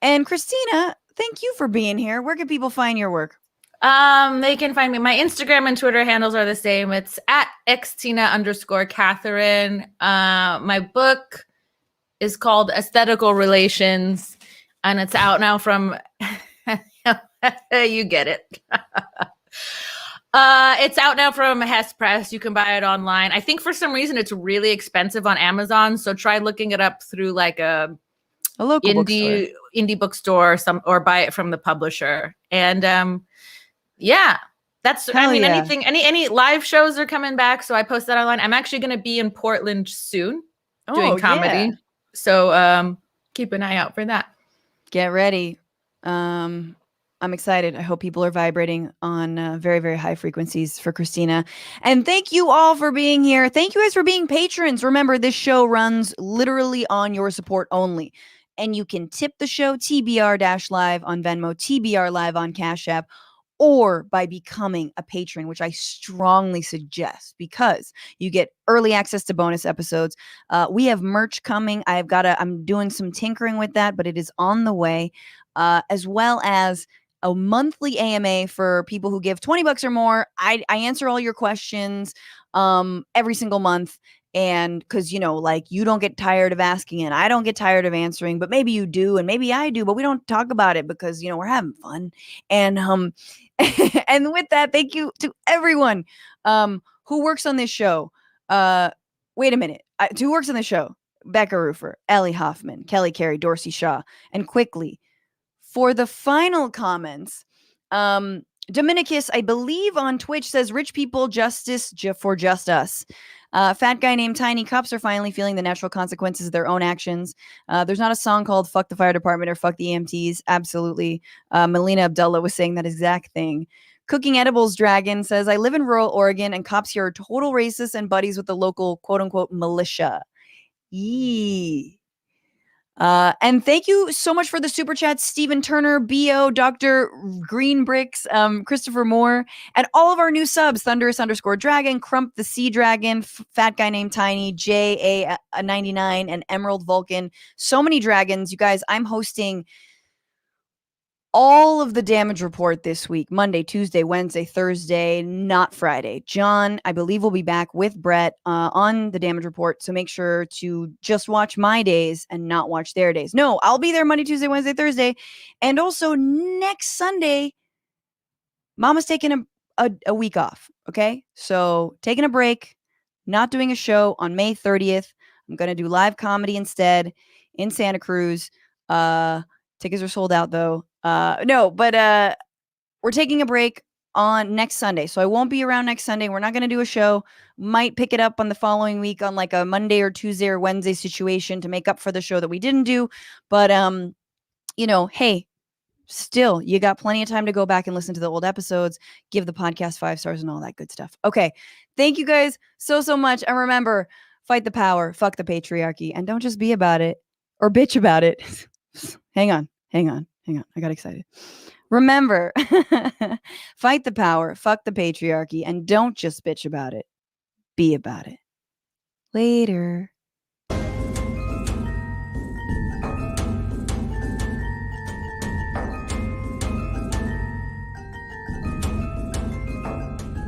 And Christina, thank you for being here. Where can people find your work? They can find me. My Instagram and Twitter handles are the same. It's at xtina_Catherine. My book is called Aesthetical Relations, and it's out now from you get it. It's out now from Hess Press. You can buy it online. I think for some reason it's really expensive on Amazon, so try looking it up through like a local indie bookstore or buy it from the publisher. And yeah, that's anything. Any live shows are coming back, so I post that online. I'm actually going to be in Portland soon doing comedy, yeah. so keep an eye out for that. Get ready. I'm excited. I hope people are vibrating on very, very high frequencies for Christina. And thank you all for being here. Thank you guys for being patrons. Remember, this show runs literally on your support only. And you can tip the show TBR-Live on Venmo, TBR Live on Cash App, or by becoming a patron, which I strongly suggest because you get early access to bonus episodes. We have merch coming. I'm doing some tinkering with that, but it is on the way, as well as a monthly AMA for people who give $20 or more. I answer all your questions every single month. And because, like you don't get tired of asking and I don't get tired of answering, but maybe you do and maybe I do, but we don't talk about it because, we're having fun. And and with that, thank you to everyone who works on this show. Wait a minute. Who works on the show? Becca Roofer, Ellie Hoffman, Kelly Carey, Dorsey Shaw, and quickly, for the final comments, Dominicus, I believe on Twitch, says rich people justice for just us. Fat guy named Tiny Cups are finally feeling the natural consequences of their own actions. There's not a song called Fuck the Fire Department or Fuck the EMTs. Absolutely. Melina Abdullah was saying that exact thing. Cooking Edibles Dragon says, I live in rural Oregon and cops here are total racists and buddies with the local quote unquote militia. Yee. And thank you so much for the super chats, Stephen Turner, BO, Dr. Green Bricks, Christopher Moore, and all of our new subs, Thunderous_Dragon, Crump the Sea Dragon, Fat Guy Named Tiny, JA99, and Emerald Vulcan. So many dragons. You guys, I'm hosting all of the damage report this week, Monday, Tuesday, Wednesday, Thursday, not Friday. John, I believe, will be back with Brett on the damage report. So make sure to just watch my days and not watch their days. No, I'll be there Monday, Tuesday, Wednesday, Thursday. And also next Sunday, Mama's taking a week off. Okay. So taking a break, not doing a show on May 30th. I'm going to do live comedy instead in Santa Cruz. Tickets are sold out though. We're taking a break on next Sunday. So I won't be around next Sunday. We're not going to do a show. Might pick it up on the following week on like a Monday or Tuesday or Wednesday situation to make up for the show that we didn't do. But, hey, still, you got plenty of time to go back and listen to the old episodes, give the podcast 5 stars and all that good stuff. Okay. Thank you guys so much. And remember, fight the power, fuck the patriarchy, and don't just be about it or bitch about it. Hang on. I got excited. Remember, fight the power, fuck the patriarchy, and don't just bitch about it. Be about it. Later.